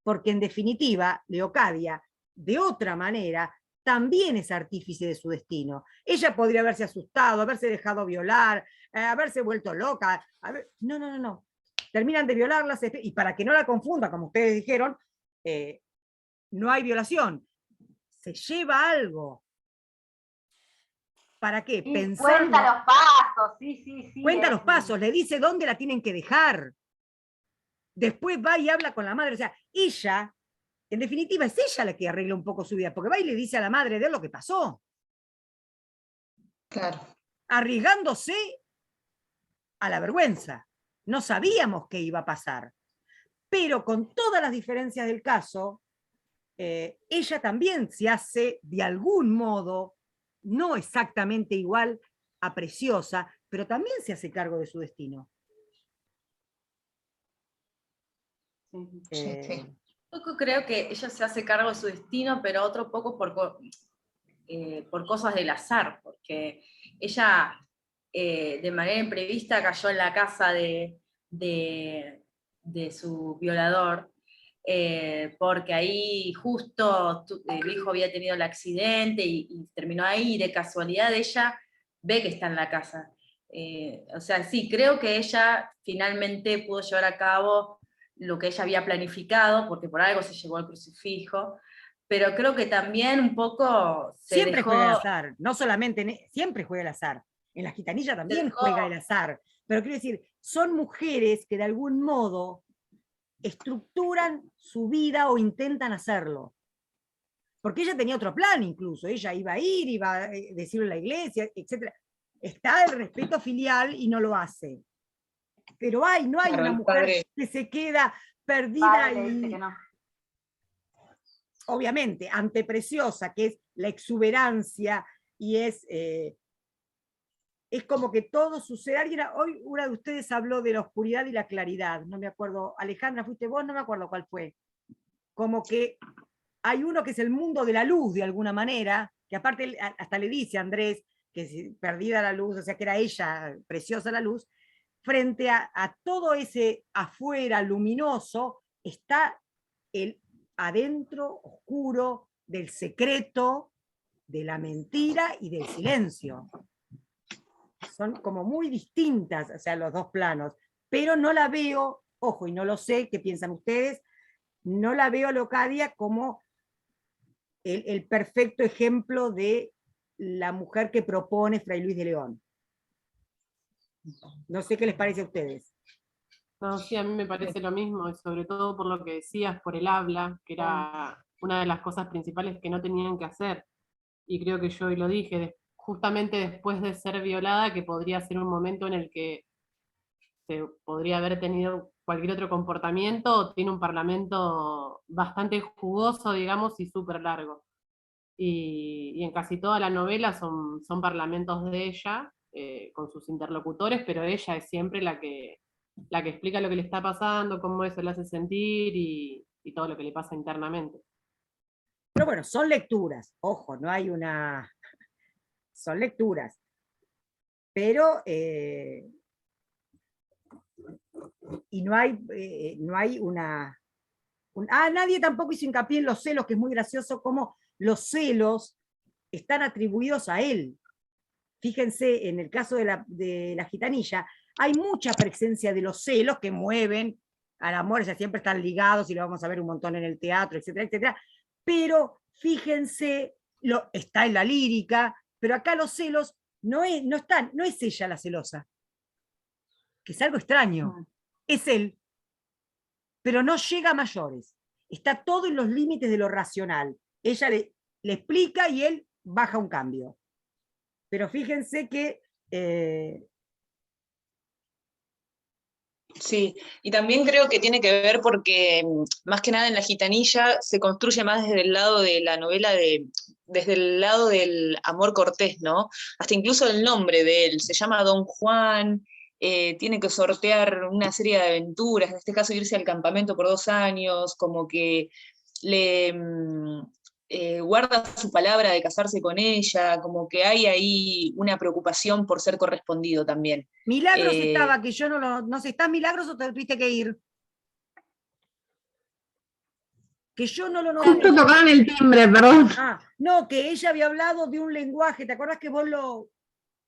Porque en definitiva, Leocadia, de otra manera, también es artífice de su destino. Ella podría haberse asustado, haberse dejado violar, haberse vuelto loca. No. Terminan de violarla, y para que no la confunda, como ustedes dijeron, no hay violación. Se lleva algo. ¿Para qué? Sí, Pensar. cuenta los pasos, sí. Cuenta los pasos, le dice dónde la tienen que dejar. Después va y habla con la madre. O sea, ella, en definitiva, es ella la que arregla un poco su vida, porque va y le dice a la madre de él lo que pasó. Claro. Arriesgándose a la vergüenza. No sabíamos qué iba a pasar. Pero con todas las diferencias del caso, ella también se hace de algún modo, no exactamente igual a Preciosa, pero también se hace cargo de su destino. Poco creo que ella se hace cargo de su destino, pero otro poco por cosas del azar, porque ella de manera imprevista cayó en la casa de su violador, porque ahí justo el hijo había tenido el accidente y terminó ahí, y de casualidad ella ve que está en la casa. O sea, sí, creo que ella finalmente pudo llevar a cabo lo que ella había planificado, porque por algo se llevó al crucifijo, pero creo que también un poco siempre juega el azar, no solamente, siempre juega el azar. En La Gitanilla también juega el azar. Pero quiero decir, son mujeres que de algún modo estructuran su vida o intentan hacerlo. Porque ella tenía otro plan incluso, ella iba a ir, iba a decirlo en la iglesia, etc. Está el respeto filial y no lo hace. Pero no hay una mujer que se queda perdida y... No. Obviamente, ante Preciosa, que es la exuberancia y es como que todo sucede. Hoy una de ustedes habló de la oscuridad y la claridad, no me acuerdo, Alejandra, ¿fuiste vos? No me acuerdo cuál fue. Como que hay uno que es el mundo de la luz, de alguna manera, que aparte hasta le dice a Andrés que si perdida la luz, o sea que era ella, Preciosa la luz, frente a todo ese afuera luminoso, está el adentro oscuro del secreto, de la mentira y del silencio. Son como muy distintas, o sea, los dos planos, pero no la veo, ojo, y no lo sé, ¿qué piensan ustedes? No la veo a Leocadia como el perfecto ejemplo de la mujer que propone Fray Luis de León. No sé qué les parece a ustedes. No, sí, a mí me parece lo mismo, y sobre todo por lo que decías, por el habla, que era una de las cosas principales que no tenían que hacer. Y creo que yo hoy lo dije, justamente después de ser violada, que podría ser un momento en el que se podría haber tenido cualquier otro comportamiento, o tiene un parlamento bastante jugoso, digamos, y súper largo. Y en casi toda la novela son parlamentos de ella, con sus interlocutores, pero ella es siempre la que explica lo que le está pasando, cómo eso le hace sentir y todo lo que le pasa internamente. Pero bueno, son lecturas, ojo, no hay una... Son lecturas. Pero... y no hay una... nadie tampoco hizo hincapié en los celos, que es muy gracioso cómo los celos están atribuidos a él. Fíjense, en el caso de la Gitanilla, hay mucha presencia de los celos que mueven al amor, o sea, siempre están ligados y lo vamos a ver un montón en el teatro, etcétera, etcétera. Pero fíjense, está en la lírica, pero acá los celos no es ella la celosa, que es algo extraño, es él, pero no llega a mayores. Está todo en los límites de lo racional. Ella le explica y él baja un cambio. Pero fíjense que Sí, y también creo que tiene que ver porque, más que nada en La Gitanilla, se construye más desde el lado de la novela, desde el lado del amor cortés, ¿no? Hasta incluso el nombre de él, se llama Don Juan, tiene que sortear una serie de aventuras, en este caso irse al campamento por 2 años, como que le guarda su palabra de casarse con ella, como que hay ahí una preocupación por ser correspondido también. Milagros estaba, que yo no sé, ¿estás Milagros o te tuviste que ir? Que yo no lo noté. Justo tocaron el timbre, perdón. No, que ella había hablado de un lenguaje, ¿te acuerdas que vos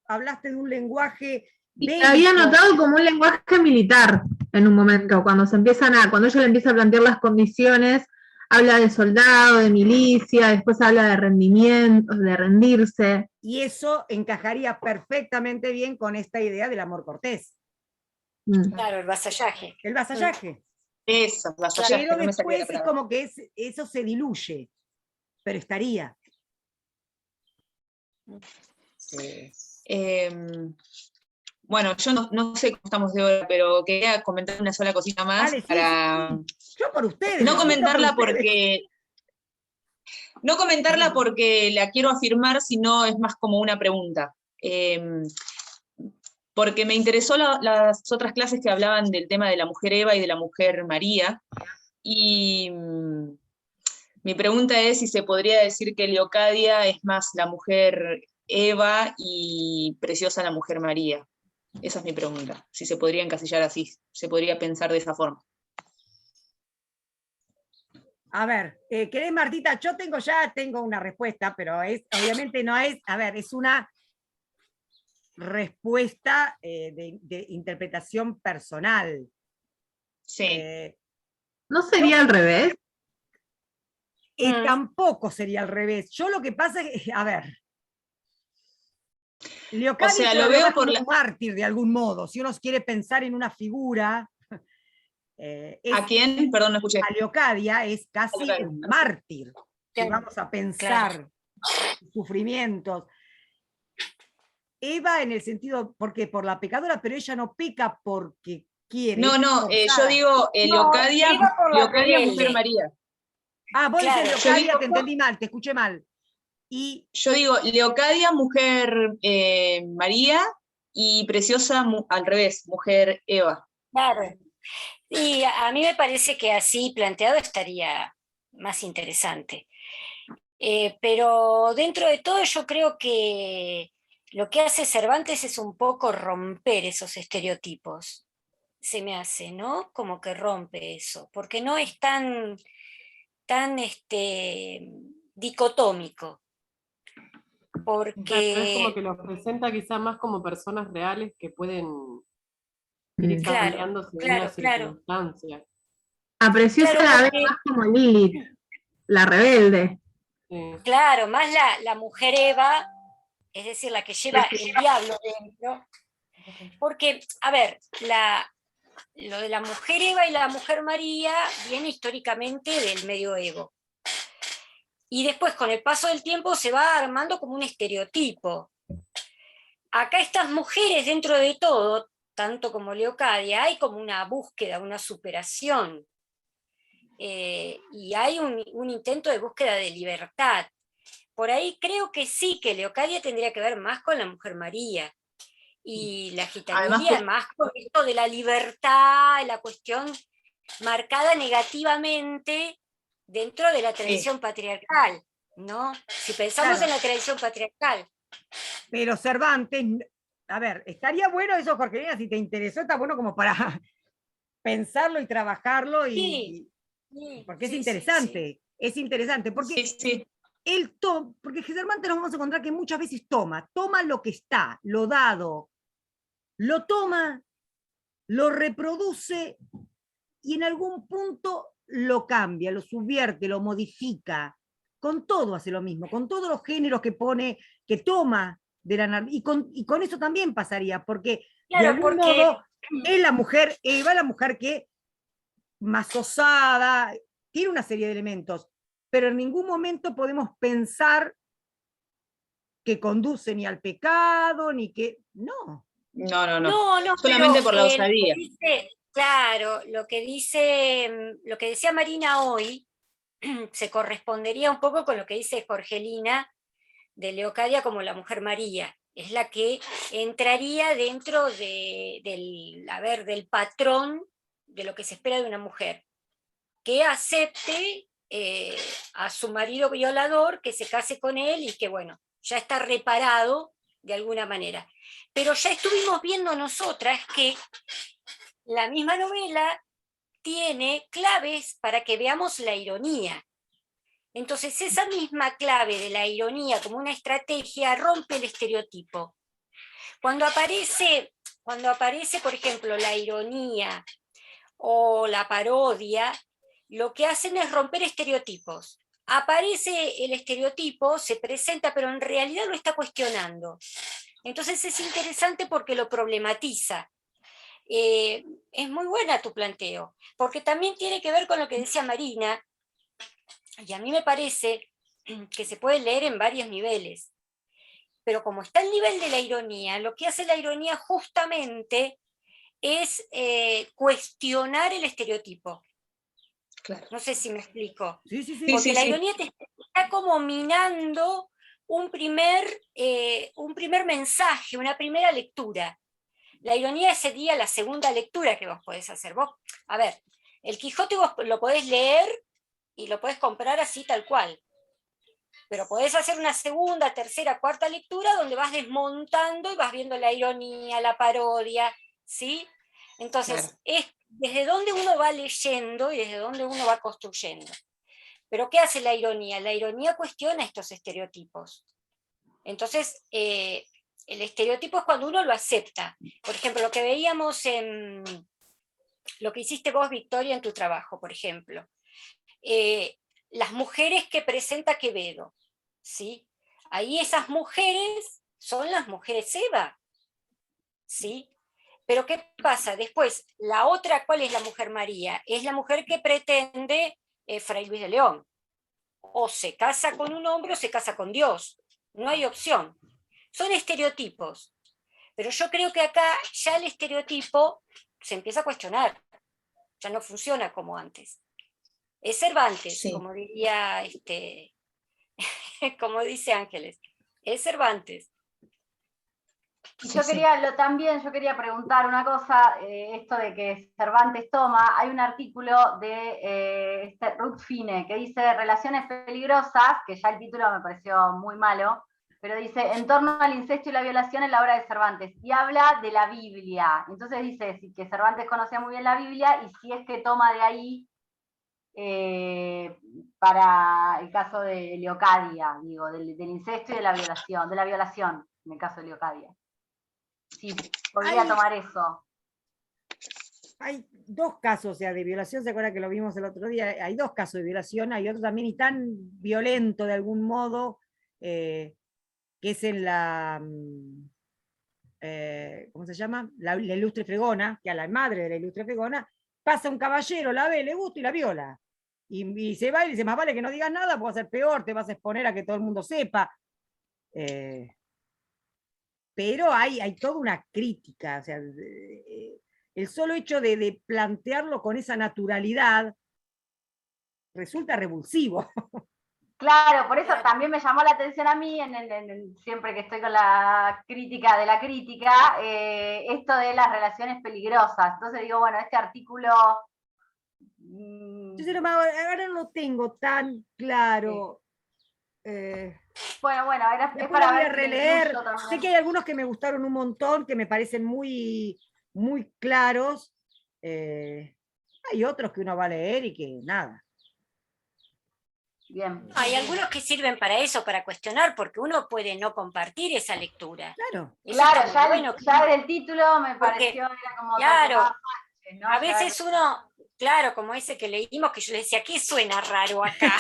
hablaste de un lenguaje bélico? Había notado como un lenguaje militar en un momento, cuando ella le empieza a plantear las condiciones, habla de soldado, de milicia, después habla de rendimiento, de rendirse. Y eso encajaría perfectamente bien con esta idea del amor cortés. Claro, el vasallaje. El vasallaje. Eso, vasallaje. Pero No me salía la después es palabra. como que eso se diluye, pero estaría. Bueno, yo no sé cómo estamos de hora, pero quería comentar una sola cosita más. Dale, sí, para sí. Yo por ustedes. no yo comentarla por ustedes. porque... No comentarla porque la quiero afirmar, sino es más como una pregunta. Porque me interesó las otras clases que hablaban del tema de la mujer Eva y de la mujer María, y mi pregunta es si se podría decir que Leocadia es más la mujer Eva y Preciosa la mujer María. Esa es mi pregunta, si se podría encasillar así, se podría pensar de esa forma. A ver, ¿querés, Martita? Yo tengo una respuesta, pero obviamente no es, es una respuesta de interpretación personal. Sí. ¿No sería al revés? Tampoco sería al revés. Yo lo que pasa es que, Leocadia lo veo por un mártir de algún modo, si uno quiere pensar en una figura. ¿A quién? Perdón, no escuché. A Leocadia es casi un mártir. Si vamos a pensar sufrimientos. Eva en el sentido, porque por la pecadora, pero ella no peca porque quiere. No, yo digo Leocadia mujer María. Vos dices Leocadia, te entendí mal, te escuché mal. Y yo digo Leocadia mujer María y Preciosa al revés, mujer Eva. Claro. Y a mí me parece que así planteado estaría más interesante. Pero dentro de todo yo creo que lo que hace Cervantes es un poco romper esos estereotipos. Se me hace, ¿no? Como que rompe eso, porque no es tan dicotómico. Porque es como que los presenta quizá más como personas reales que pueden ir cambiando según las circunstancias. A Preciosa la ve más como Lilith, la rebelde. Claro, más la mujer Eva, es decir, la que lleva el diablo dentro. Porque, lo de la mujer Eva y la mujer María viene históricamente del medioevo. Y después, con el paso del tiempo, se va armando como un estereotipo. Acá estas mujeres, dentro de todo, tanto como Leocadia, hay como una búsqueda, una superación. Y hay un intento de búsqueda de libertad. Por ahí creo que sí, que Leocadia tendría que ver más con la mujer María. Y la gitanilla más con esto de la libertad, la cuestión marcada negativamente dentro de la tradición patriarcal, ¿no? Si pensamos en la tradición patriarcal. Pero Cervantes, estaría bueno eso, Jorgelina, si te interesó, está bueno como para pensarlo y trabajarlo, porque es interesante, es interesante, porque porque Cervantes nos vamos a encontrar que muchas veces toma lo que está, lo dado, lo toma, lo reproduce y en algún punto lo cambia, lo subvierte, lo modifica. Con todo hace lo mismo, con todos los géneros que pone, que toma de la y con eso también pasaría, porque de algún modo es la mujer Eva, la mujer que más osada, tiene una serie de elementos, pero en ningún momento podemos pensar que conduce ni al pecado, ni que... No. No, solamente pero, por la osadía. Claro, lo que decía Marina hoy se correspondería un poco con lo que dice Jorgelina de Leocadia como la Mujer María. Es la que entraría dentro del patrón de lo que se espera de una mujer, que acepte a su marido violador, que se case con él y que, bueno, ya está reparado de alguna manera. Pero ya estuvimos viendo nosotras que la misma novela tiene claves para que veamos la ironía. Entonces, esa misma clave de la ironía como una estrategia rompe el estereotipo. Cuando aparece, por ejemplo, la ironía o la parodia, lo que hacen es romper estereotipos. Aparece el estereotipo, se presenta, pero en realidad lo está cuestionando. Entonces es interesante porque lo problematiza. Es muy buena tu planteo, porque también tiene que ver con lo que decía Marina, y a mí me parece que se puede leer en varios niveles. Pero como está el nivel de la ironía, lo que hace la ironía justamente es cuestionar el estereotipo. Claro. No sé si me explico. Sí. Porque la ironía te está como minando un primer mensaje, una primera lectura. La ironía sería la segunda lectura que vos podés hacer. Vos, a ver, el Quijote vos lo podés leer y lo podés comprar así tal cual. Pero podés hacer una segunda, tercera, cuarta lectura donde vas desmontando y vas viendo la ironía, la parodia, ¿sí? Entonces, claro, es desde donde uno va leyendo y desde donde uno va construyendo. Pero ¿qué hace la ironía? La ironía cuestiona estos estereotipos. Entonces, el estereotipo es cuando uno lo acepta. Por ejemplo, lo que veíamos en lo que hiciste vos, Victoria, en tu trabajo, por ejemplo. Las mujeres que presenta Quevedo, ¿sí? Ahí esas mujeres son las mujeres Eva, ¿sí? Pero ¿qué pasa? Después, la otra, ¿cuál es la Mujer María? Es la mujer que pretende Fray Luis de León. O se casa con un hombre o se casa con Dios. No hay opción. Son estereotipos. Pero yo creo que acá ya el estereotipo se empieza a cuestionar. Ya no funciona como antes. Es Cervantes, sí, como diría, como dice Ángeles. Es Cervantes. Y yo quería preguntar una cosa, esto de que Cervantes toma, hay un artículo de Ruth Fine que dice Relaciones peligrosas, que ya el título me pareció muy malo, pero dice en torno al incesto y la violación en la obra de Cervantes, y habla de la Biblia. Entonces dice que Cervantes conocía muy bien la Biblia, y si es que toma de ahí para el caso de Leocadia, digo, del incesto y de la violación, en el caso de Leocadia. Sí, podría tomar eso. Hay dos casos, o sea, de violación, ¿se acuerdan que lo vimos el otro día? Hay dos casos de violación, hay otro también y tan violento de algún modo, que es en la, ¿cómo se llama? La ilustre Fregona, que a la madre de la ilustre Fregona pasa un caballero, la ve, le gusta y la viola. Y se va y dice, más vale que no digas nada, porque va a ser peor, te vas a exponer a que todo el mundo sepa. Pero hay toda una crítica, o sea, el solo hecho de plantearlo con esa naturalidad resulta revulsivo. Claro, por eso también me llamó la atención a mí, siempre que estoy con la crítica de la crítica, esto de las relaciones peligrosas. Entonces digo, bueno, este artículo... Yo ahora no lo tengo tan claro. Bueno, es para ver. Releer. Sé que hay algunos que me gustaron un montón, que me parecen muy, muy claros. Hay otros que uno va a leer y que nada. Bien. Hay algunos que sirven para eso, para cuestionar, porque uno puede no compartir esa lectura. Claro, ya del título me pareció, era como... Claro, ¿no? A veces uno, claro, como ese que leímos, que yo le decía, ¿qué suena raro acá?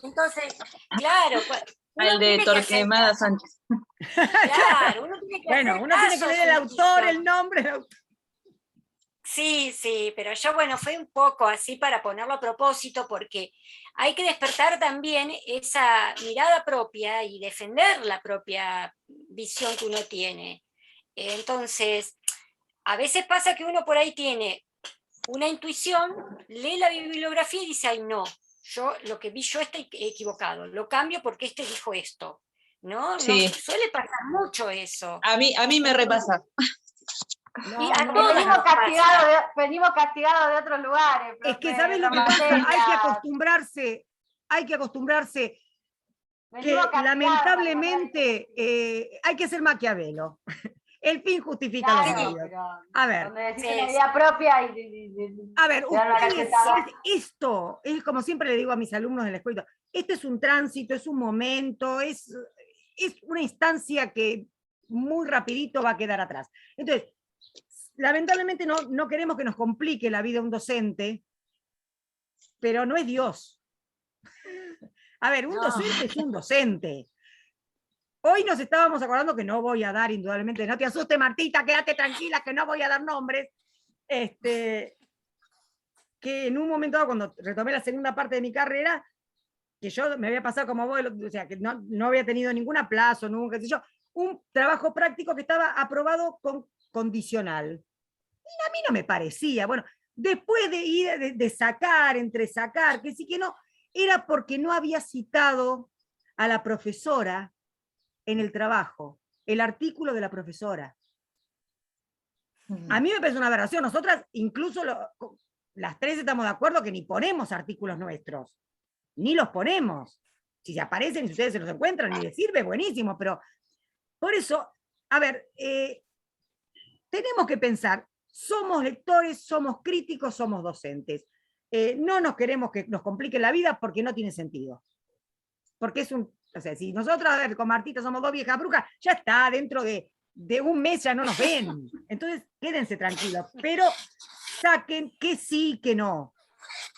Entonces, claro. Al de Torquemada Sánchez. Claro, uno tiene que uno tiene que leer el autor, el nombre del autor. Sí, pero yo, bueno, fue un poco así para ponerlo a propósito, porque hay que despertar también esa mirada propia y defender la propia visión que uno tiene. Entonces, a veces pasa que uno por ahí tiene una intuición, lee la bibliografía y dice, ay no, yo lo que vi yo está equivocado, lo cambio porque este dijo esto. ¿No? Sí. Suele pasar mucho eso. A mí me repasa. Y a todos venimos nos pasa. castigados de otros lugares. Es que, profe, ¿sabes lo que otras pasa? materias. Hay que acostumbrarse que Venimos castigados, lamentablemente hay que ser Maquiavelo. El fin justifica los claro, medios. pero A ver. donde decís una idea propia y A ver, te dan una ustedes, cachetada. esto es como siempre le digo a mis alumnos de la escuela, este es un tránsito, es un momento, es una instancia que muy rapidito va a quedar atrás. Entonces, lamentablemente no queremos que nos complique la vida un docente, pero no es Dios. A ver, un docente es un docente. Hoy nos estábamos acordando que no voy a dar, indudablemente, no te asustes, Martita, quédate tranquila, que no voy a dar nombres. Que en un momento dado, cuando retomé la segunda parte de mi carrera, que yo me había pasado como vos, o sea, que no había tenido ningún aplazo, nunca, qué sé yo, un trabajo práctico que estaba aprobado con condicional. Y a mí no me parecía. Bueno, después de ir, de sacar, entre sacar, que sí que no, era porque no había citado a la profesora en el trabajo, el artículo de la profesora. A mí me parece una aberración. Nosotras, incluso las tres estamos de acuerdo que ni ponemos artículos nuestros, ni los ponemos. Si se aparecen y si ustedes se los encuentran y les sirve, buenísimo, pero por eso, a ver, tenemos que pensar, somos lectores, somos críticos, somos docentes. No nos queremos que nos complique la vida porque no tiene sentido. Porque es o sea, si nosotros, a ver, con Martita somos dos viejas brujas, ya está, dentro de un mes ya no nos ven. Entonces, quédense tranquilos, pero saquen que sí, que no.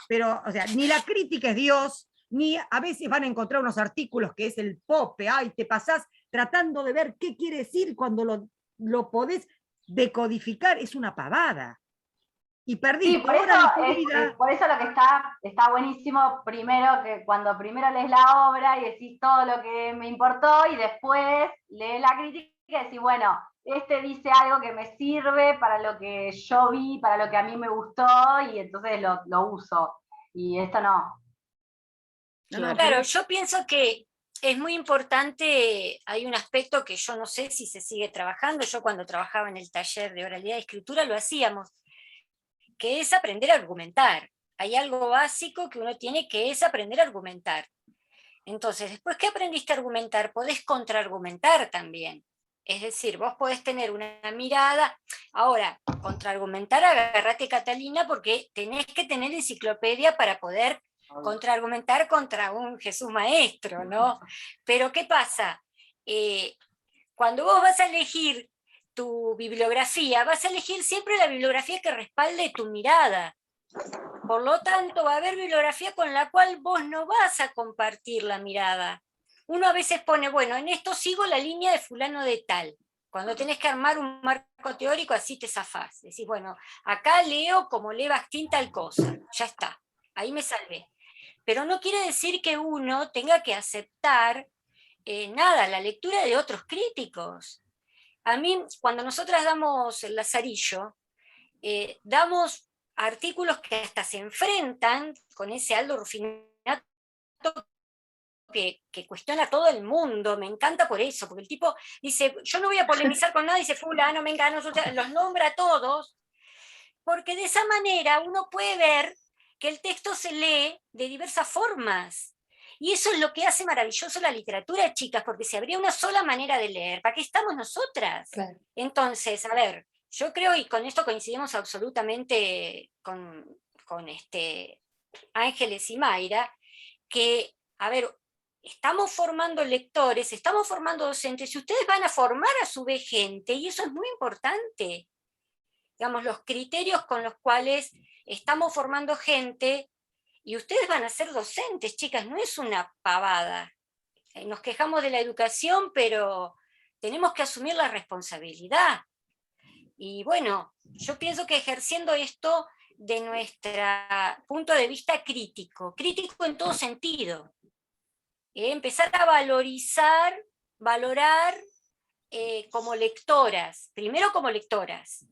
Pero, o sea, ni la crítica es Dios, ni a veces van a encontrar unos artículos que es el pope, ay, te pasás tratando de ver qué quiere decir cuando lo podés decodificar, es una pavada. Y perdiste por eso lo que está buenísimo, primero, que cuando primero lees la obra y decís todo lo que me importó, y después lees la crítica y decís, bueno, este dice algo que me sirve para lo que yo vi, para lo que a mí me gustó, y entonces lo uso. Y esto no. Claro, yo pienso que es muy importante, hay un aspecto que yo no sé si se sigue trabajando, yo cuando trabajaba en el taller de oralidad y escritura lo hacíamos, que es aprender a argumentar. Hay algo básico que uno tiene, que es aprender a argumentar. Entonces, después que aprendiste a argumentar, podés contraargumentar también. Es decir, vos podés tener una mirada. Ahora, contraargumentar, agárrate, Catalina, porque tenés que tener enciclopedia para poder contraargumentar contra un Jesús maestro, ¿no? Pero ¿qué pasa? Cuando vos vas a elegir tu bibliografía, vas a elegir siempre la bibliografía que respalde tu mirada. Por lo tanto, va a haber bibliografía con la cual vos no vas a compartir la mirada. Uno a veces pone, bueno, en esto sigo la línea de fulano de tal. Cuando tenés que armar un marco teórico, así te zafás. Decís, bueno, acá leo como lee Bakhtin tal cosa. Ya está, ahí me salvé. Pero no quiere decir que uno tenga que aceptar la lectura de otros críticos. A mí, cuando nosotras damos el Lazarillo, damos artículos que hasta se enfrentan con ese Aldo Rufinato que cuestiona a todo el mundo. Me encanta por eso, porque el tipo dice, yo no voy a polemizar con nada, dice fulano, mengano, los nombra a todos, porque de esa manera uno puede ver que el texto se lee de diversas formas. Y eso es lo que hace maravilloso la literatura, chicas, porque si habría una sola manera de leer, ¿para qué estamos nosotras? Claro. Entonces, a ver, yo creo, y con esto coincidimos absolutamente con Ángeles y Mayra, que, a ver, estamos formando lectores, estamos formando docentes, y ustedes van a formar a su vez gente, y eso es muy importante. Digamos, los criterios con los cuales estamos formando gente, y ustedes van a ser docentes, chicas, no es una pavada. Nos quejamos de la educación, pero tenemos que asumir la responsabilidad. Y bueno, yo pienso que ejerciendo esto de nuestro punto de vista crítico en todo sentido, empezar a valorar como lectoras, primero como lectoras,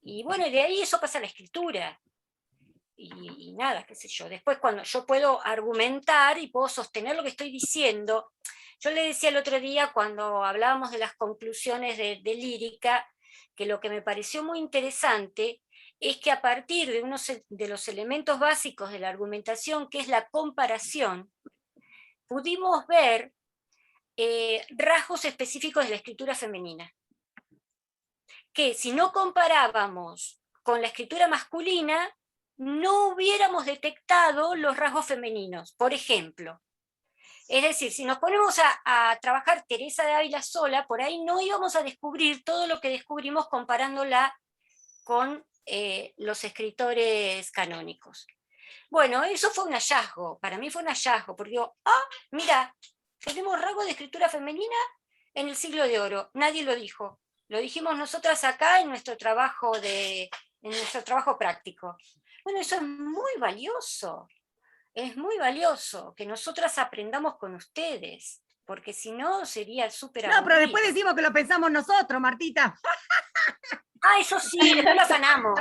y bueno, y de ahí eso pasa a la escritura, y nada, qué sé yo, después cuando yo puedo argumentar y puedo sostener lo que estoy diciendo. Yo le decía el otro día cuando hablábamos de las conclusiones de Lírica, que lo que me pareció muy interesante es que a partir de unos de los elementos básicos de la argumentación, que es la comparación, pudimos ver rasgos específicos de la escritura femenina, que si no comparábamos con la escritura masculina, no hubiéramos detectado los rasgos femeninos. Por ejemplo, es decir, si nos ponemos a trabajar Teresa de Ávila sola, por ahí no íbamos a descubrir todo lo que descubrimos comparándola con los escritores canónicos. Bueno, eso fue un hallazgo, para mí fue un hallazgo, porque digo, mira, tenemos rasgos de escritura femenina en el Siglo de Oro, nadie lo dijo, lo dijimos nosotras acá en nuestro trabajo práctico. Bueno, eso es muy valioso que nosotras aprendamos con ustedes, porque si no sería súper aburrido. No, pero después decimos que lo pensamos nosotros, Martita. Eso sí, después lo afanamos.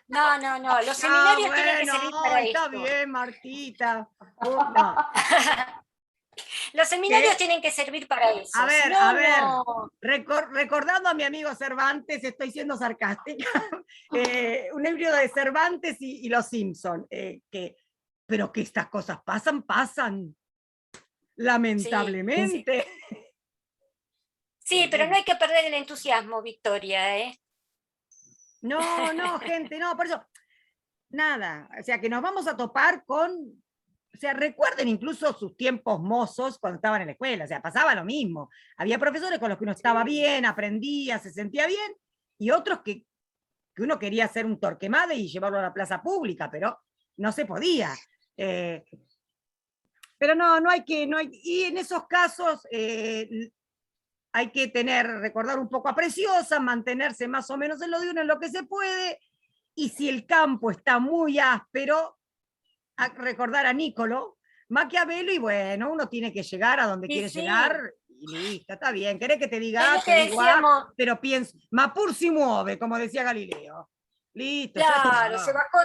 No, los seminarios tienen que servir para esto. Está bien, Martita. No. Los seminarios tienen que servir para eso. A ver, recordando a mi amigo Cervantes, estoy siendo sarcástica, un libro de Cervantes y los Simpson, pero que estas cosas pasan, lamentablemente. Sí, pero no hay que perder el entusiasmo, Victoria, ¿eh? No, gente, no, por eso, nada, o sea, que nos vamos a topar con... O sea, recuerden incluso sus tiempos mozos cuando estaban en la escuela, o sea, pasaba lo mismo. Había profesores con los que uno estaba bien, aprendía, se sentía bien, y otros que uno quería hacer un torquemada y llevarlo a la plaza pública, pero no se podía. Pero no hay, y en esos casos hay que recordar un poco a Preciosa, mantenerse más o menos en lo de uno, en lo que se puede, y si el campo está muy áspero, a recordar a Niccolò, Maquiavelo, y bueno, uno tiene que llegar a donde quiere llegar, y listo, está bien. ¿Querés que te diga? Pero pienso, ma pur si muove, como decía Galileo. Listo. Claro, se bajó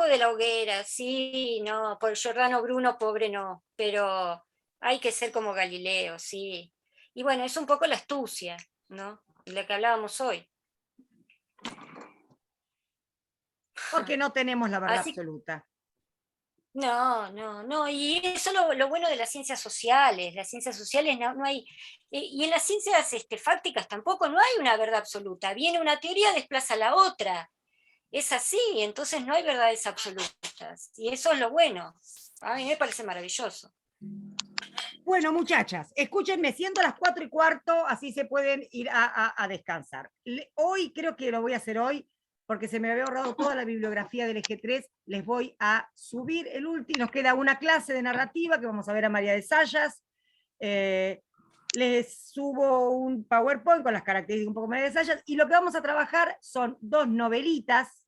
de la hoguera, sí, no, por Giordano Bruno, pobre no, pero hay que ser como Galileo, sí. Y bueno, es un poco la astucia, ¿no? De la que hablábamos hoy. Porque no tenemos la verdad absoluta. No, y eso es lo bueno de las ciencias sociales. Las ciencias sociales no hay, y en las ciencias fácticas tampoco no hay una verdad absoluta. Viene una teoría, desplaza la otra. Es así, entonces no hay verdades absolutas. Y eso es lo bueno. A mí me parece maravilloso. Bueno, muchachas, escúchenme, siendo las 4:15, así se pueden ir a descansar. Hoy, creo que lo voy a hacer hoy, porque se me había ahorrado toda la bibliografía del Eje 3, les voy a subir el último, nos queda una clase de narrativa que vamos a ver a María de Zayas, les subo un PowerPoint con las características un poco de María de Zayas, y lo que vamos a trabajar son 2 novelitas,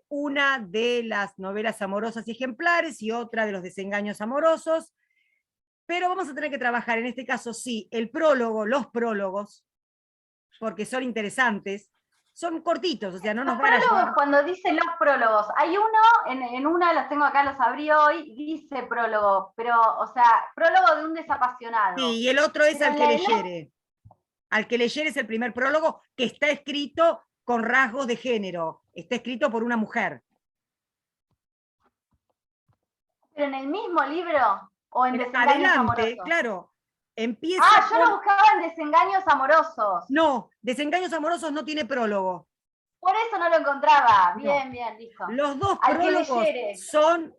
una de las novelas amorosas y ejemplares, y otra de los desengaños amorosos, pero vamos a tener que trabajar, en este caso sí, el prólogo, los prólogos, porque son interesantes, son cortitos, o sea, no nos van a llevar... Cuando dice los prólogos, hay uno, en una los tengo acá, los abrí hoy, dice prólogo, pero, o sea, prólogo de un desapasionado. Sí, y el otro es Al que leyere. Al que leyere es el primer prólogo, que está escrito con rasgos de género, está escrito por una mujer. ¿Pero en el mismo libro? ¿O en Desengaños Amorosos? Claro. Empieza yo lo buscaba en Desengaños Amorosos. No, Desengaños Amorosos no tiene prólogo. Por eso no lo encontraba. Bien, listo. Los 2 prólogos son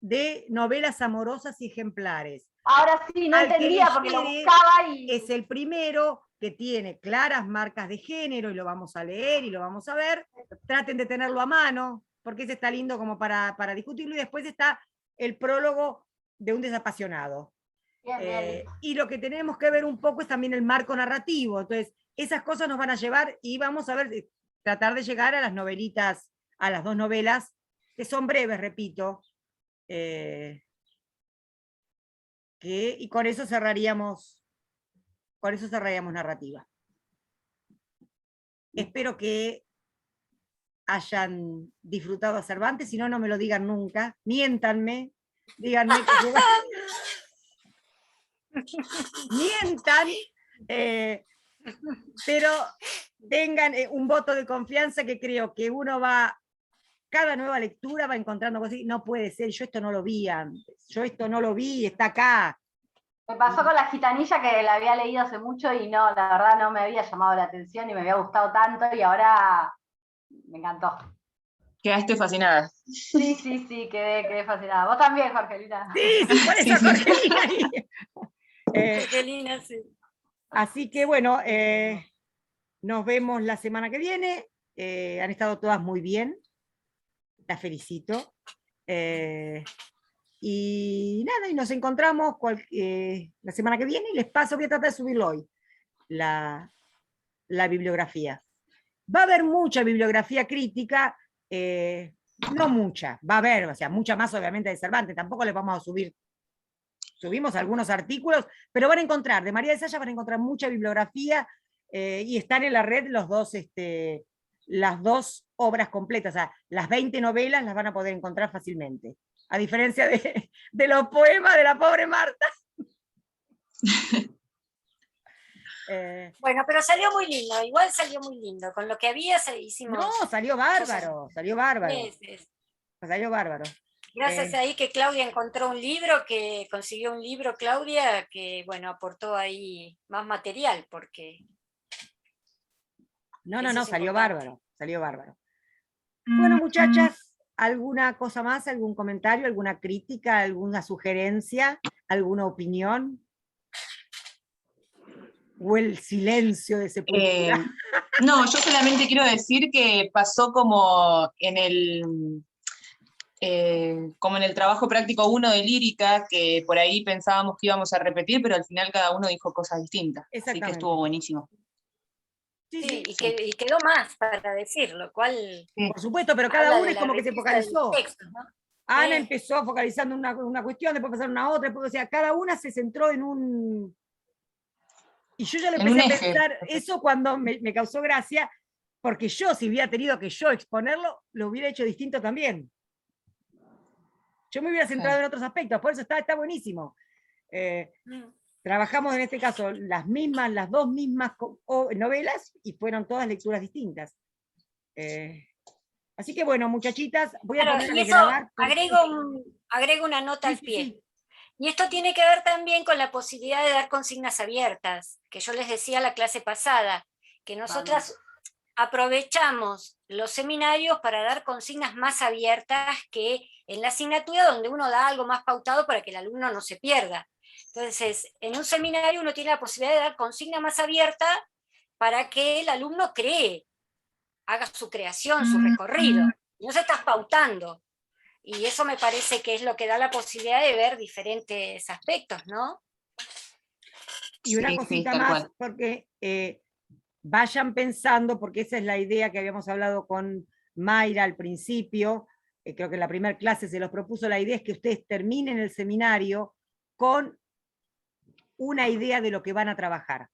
de novelas amorosas y ejemplares. Ahora sí, no entendía porque lo buscaba y... Es el primero que tiene claras marcas de género, y lo vamos a leer y lo vamos a ver. Traten de tenerlo a mano, porque ese está lindo como para discutirlo, y después está el prólogo de un desapasionado. Bien, bien. Y lo que tenemos que ver un poco es también el marco narrativo. Entonces, esas cosas nos van a llevar y vamos a ver, tratar de llegar a las novelitas, a las 2 novelas, que son breves, repito, y con eso cerraríamos narrativa. Espero que hayan disfrutado a Cervantes, si no, no me lo digan nunca, miéntanme, díganme que mientan, pero tengan un voto de confianza, que creo que uno va, cada nueva lectura va encontrando cosas, no puede ser, yo esto no lo vi antes, yo esto no lo vi, está acá. Me pasó con La Gitanilla, que la había leído hace mucho y no, la verdad no me había llamado la atención y me había gustado tanto y ahora me encantó. Quedaste fascinada. Sí, quedé fascinada. Vos también, Jorgelina. Sí, por eso, Sí. Jorgelina. Jorgelina, sí. Así que bueno, nos vemos la semana que viene. Han estado todas muy bien. Las felicito. Y nada, y nos encontramos la semana que viene y les paso, voy a tratar de subirlo hoy, la bibliografía. Va a haber mucha bibliografía crítica, no mucha, va a haber, o sea, mucha más obviamente de Cervantes, tampoco les vamos a subir. Subimos algunos artículos, pero van a encontrar, de María de Zayas van a encontrar mucha bibliografía, y están en la red las dos obras completas, o sea, las 20 novelas las van a poder encontrar fácilmente, a diferencia de los poemas de la pobre Marta. Bueno, pero salió muy lindo, igual salió muy lindo, con lo que había hicimos. No, salió bárbaro, salió bárbaro. Sí. Salió bárbaro. Gracias ahí que Claudia encontró un libro, que consiguió un libro, Claudia, que bueno, aportó ahí más material, porque... No, eso es salió importante. bárbaro, salió bárbaro. Bueno, muchachas, ¿alguna cosa más, algún comentario, alguna crítica, alguna sugerencia, alguna opinión? ¿O el silencio de Sepultura? No, yo solamente quiero decir que pasó como en el trabajo práctico 1 de lírica, que por ahí pensábamos que íbamos a repetir, pero al final cada uno dijo cosas distintas. Así que Exactamente. estuvo buenísimo. Sí, y quedó más para decir, lo cual... Por supuesto, pero cada habla uno de es la como que se riqueza del focalizó. texto, ¿no? Ana Sí. empezó focalizando una cuestión, después pasaron a otra, después, o sea, cada una se centró en un... Y yo ya le En un empecé a eje. pensar eso cuando me causó gracia, porque yo, si hubiera tenido que yo exponerlo, lo hubiera hecho distinto también. Yo me hubiera centrado en otros aspectos, por eso está buenísimo. Trabajamos en este caso las dos mismas novelas, y fueron todas lecturas distintas. Así que bueno, muchachitas, voy a Claro, poner y a eso grabar. agrego una nota al pie. Sí. Y esto tiene que ver también con la posibilidad de dar consignas abiertas, que yo les decía la clase pasada, que nosotras aprovechamos los seminarios para dar consignas más abiertas que en la asignatura, donde uno da algo más pautado para que el alumno no se pierda. Entonces, en un seminario uno tiene la posibilidad de dar consigna más abierta para que el alumno cree, haga su creación, su recorrido, y no se está pautando. Y eso me parece que es lo que da la posibilidad de ver diferentes aspectos, ¿no? Y una Sí, cosita tal más, cual. porque vayan pensando, porque esa es la idea que habíamos hablado con Mayra al principio, creo que en la primera clase se los propuso, la idea es que ustedes terminen el seminario con una idea de lo que van a trabajar.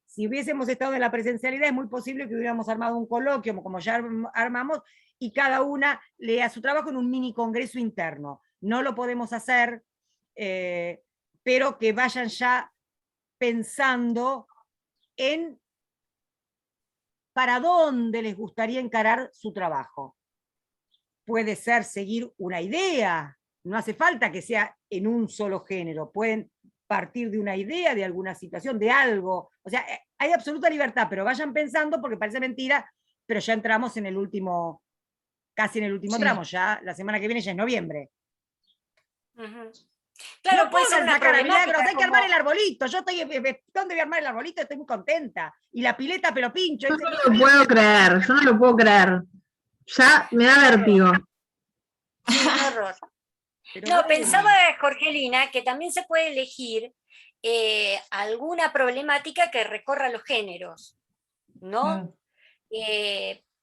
Si hubiésemos estado en la presencialidad, es muy posible que hubiéramos armado un coloquio, como ya armamos, y cada una lea su trabajo en un mini congreso interno. No lo podemos hacer, pero que vayan ya pensando en para dónde les gustaría encarar su trabajo. Puede ser seguir una idea, no hace falta que sea en un solo género, pueden partir de una idea, de alguna situación, de algo. O sea, hay absoluta libertad, pero vayan pensando, porque parece mentira, pero ya entramos en el último, casi en el último tramo, ya la semana que viene ya es noviembre. Claro, no puede ser una sacar a Milagros, problemática hay que armar el arbolito. Yo estoy, ¿dónde voy a armar el arbolito? Estoy muy contenta. Y la pileta pero pincho. Yo no lo puedo creer, yo no lo puedo creer. Ya me da vértigo. Sí, un horror. Pero No, bueno. pensaba, Jorgelina, que también se puede elegir alguna problemática que recorra los géneros, ¿no?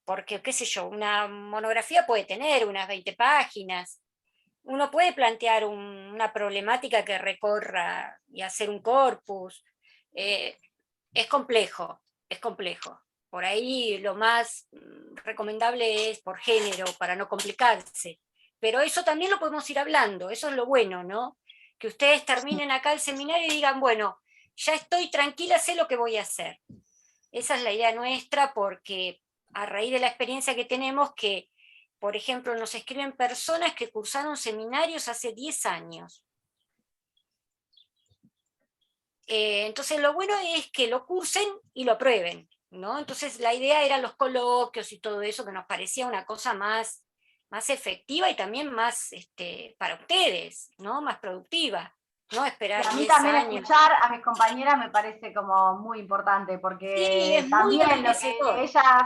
Porque, qué sé yo, una monografía puede tener unas 20 páginas. Uno puede plantear una problemática que recorra y hacer un corpus. Es complejo, es complejo. Por ahí lo más recomendable es por género, para no complicarse. Pero eso también lo podemos ir hablando, eso es lo bueno, ¿no? Que ustedes terminen acá el seminario y digan, bueno, ya estoy tranquila, sé lo que voy a hacer. Esa es la idea nuestra, porque a raíz de la experiencia que tenemos, que, por ejemplo, nos escriben personas que cursaron seminarios hace 10 años. Entonces lo bueno es que lo cursen y lo aprueben, ¿no? Entonces la idea eran los coloquios y todo eso, que nos parecía una cosa más efectiva y también más para ustedes, ¿no? Más productiva, no esperar Y a mí 10 también años. escuchar a mis compañeras me parece como muy importante, porque Sí, es muy también lo enriquecedor. que ellas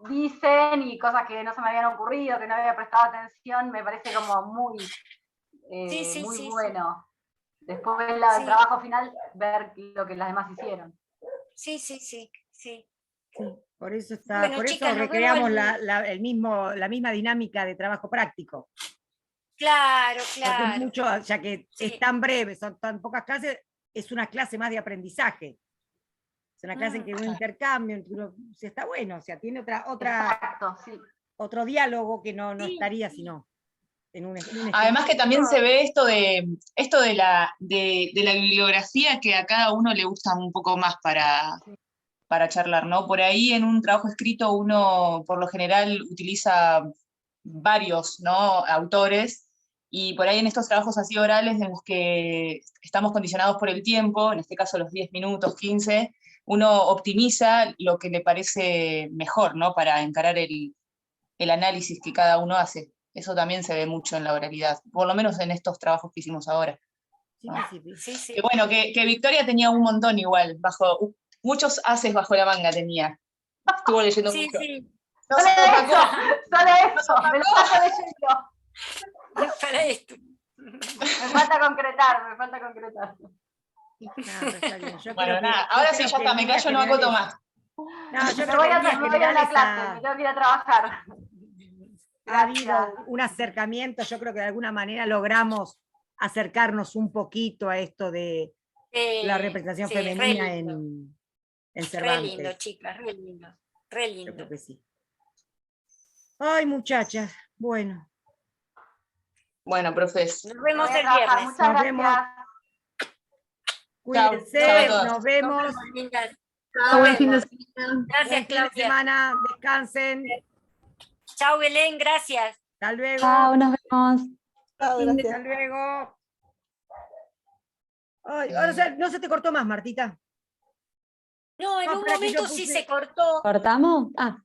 dicen y cosas que no se me habían ocurrido, que no había prestado atención, me parece como muy, Sí, muy sí, bueno. Después del sí. trabajo final, ver lo que las demás hicieron. Sí. Sí, por eso Bueno, por chicas, eso nos vemos recreamos el... la misma dinámica de trabajo práctico. Claro, Porque claro. mucho, ya que Sí. es tan breve, son tan pocas clases, es una clase más de aprendizaje. Es una clase en que un intercambio, en que si está bueno, o sea, tiene Exacto, sí. otro diálogo que no Sí. estaría sino en un Además que también se ve esto de la bibliografía, que a cada uno le gusta un poco más para charlar, ¿no? Por ahí en un trabajo escrito uno por lo general utiliza varios, ¿no? Autores, y por ahí en estos trabajos así orales en los que estamos condicionados por el tiempo, en este caso los 10 minutos, 15, uno optimiza lo que le parece mejor, ¿no? Para encarar el análisis que cada uno hace. Eso también se ve mucho en la oralidad, por lo menos en estos trabajos que hicimos ahora. Sí. Que bueno, que Victoria tenía un montón igual, muchos haces bajo la manga tenía. Estuvo leyendo mucho. Sí. No Solo se opacó. eso, me lo paso leyendo. Para esto. Me falta concretar. Bueno, nada, ahora sí ya está, me callo, no acoto más. No, yo Me creo voy que en líneas a la generales clase, me tengo que ir a trabajar. ha habido un acercamiento, yo creo que de alguna manera logramos acercarnos un poquito a esto de la representación femenina en Cervantes. Re lindo, chicas, re lindo. Re lindo. Yo creo que sí. Ay, muchachas, bueno. Bueno, profes. Nos vemos el trabajar. viernes. Muchas Nos vemos. gracias. Cuídense, Chao a todas. nos vemos. Chao, buen fin de semana. Gracias, Buen fin de Claudia. semana, descansen. Chao, Belén, gracias. Hasta luego. Chao, nos vemos. Hasta luego. Ay, ahora no se te cortó más, Martita. No, en un para que yo momento sí puse- se cortó. ¿Cortamos? Ah.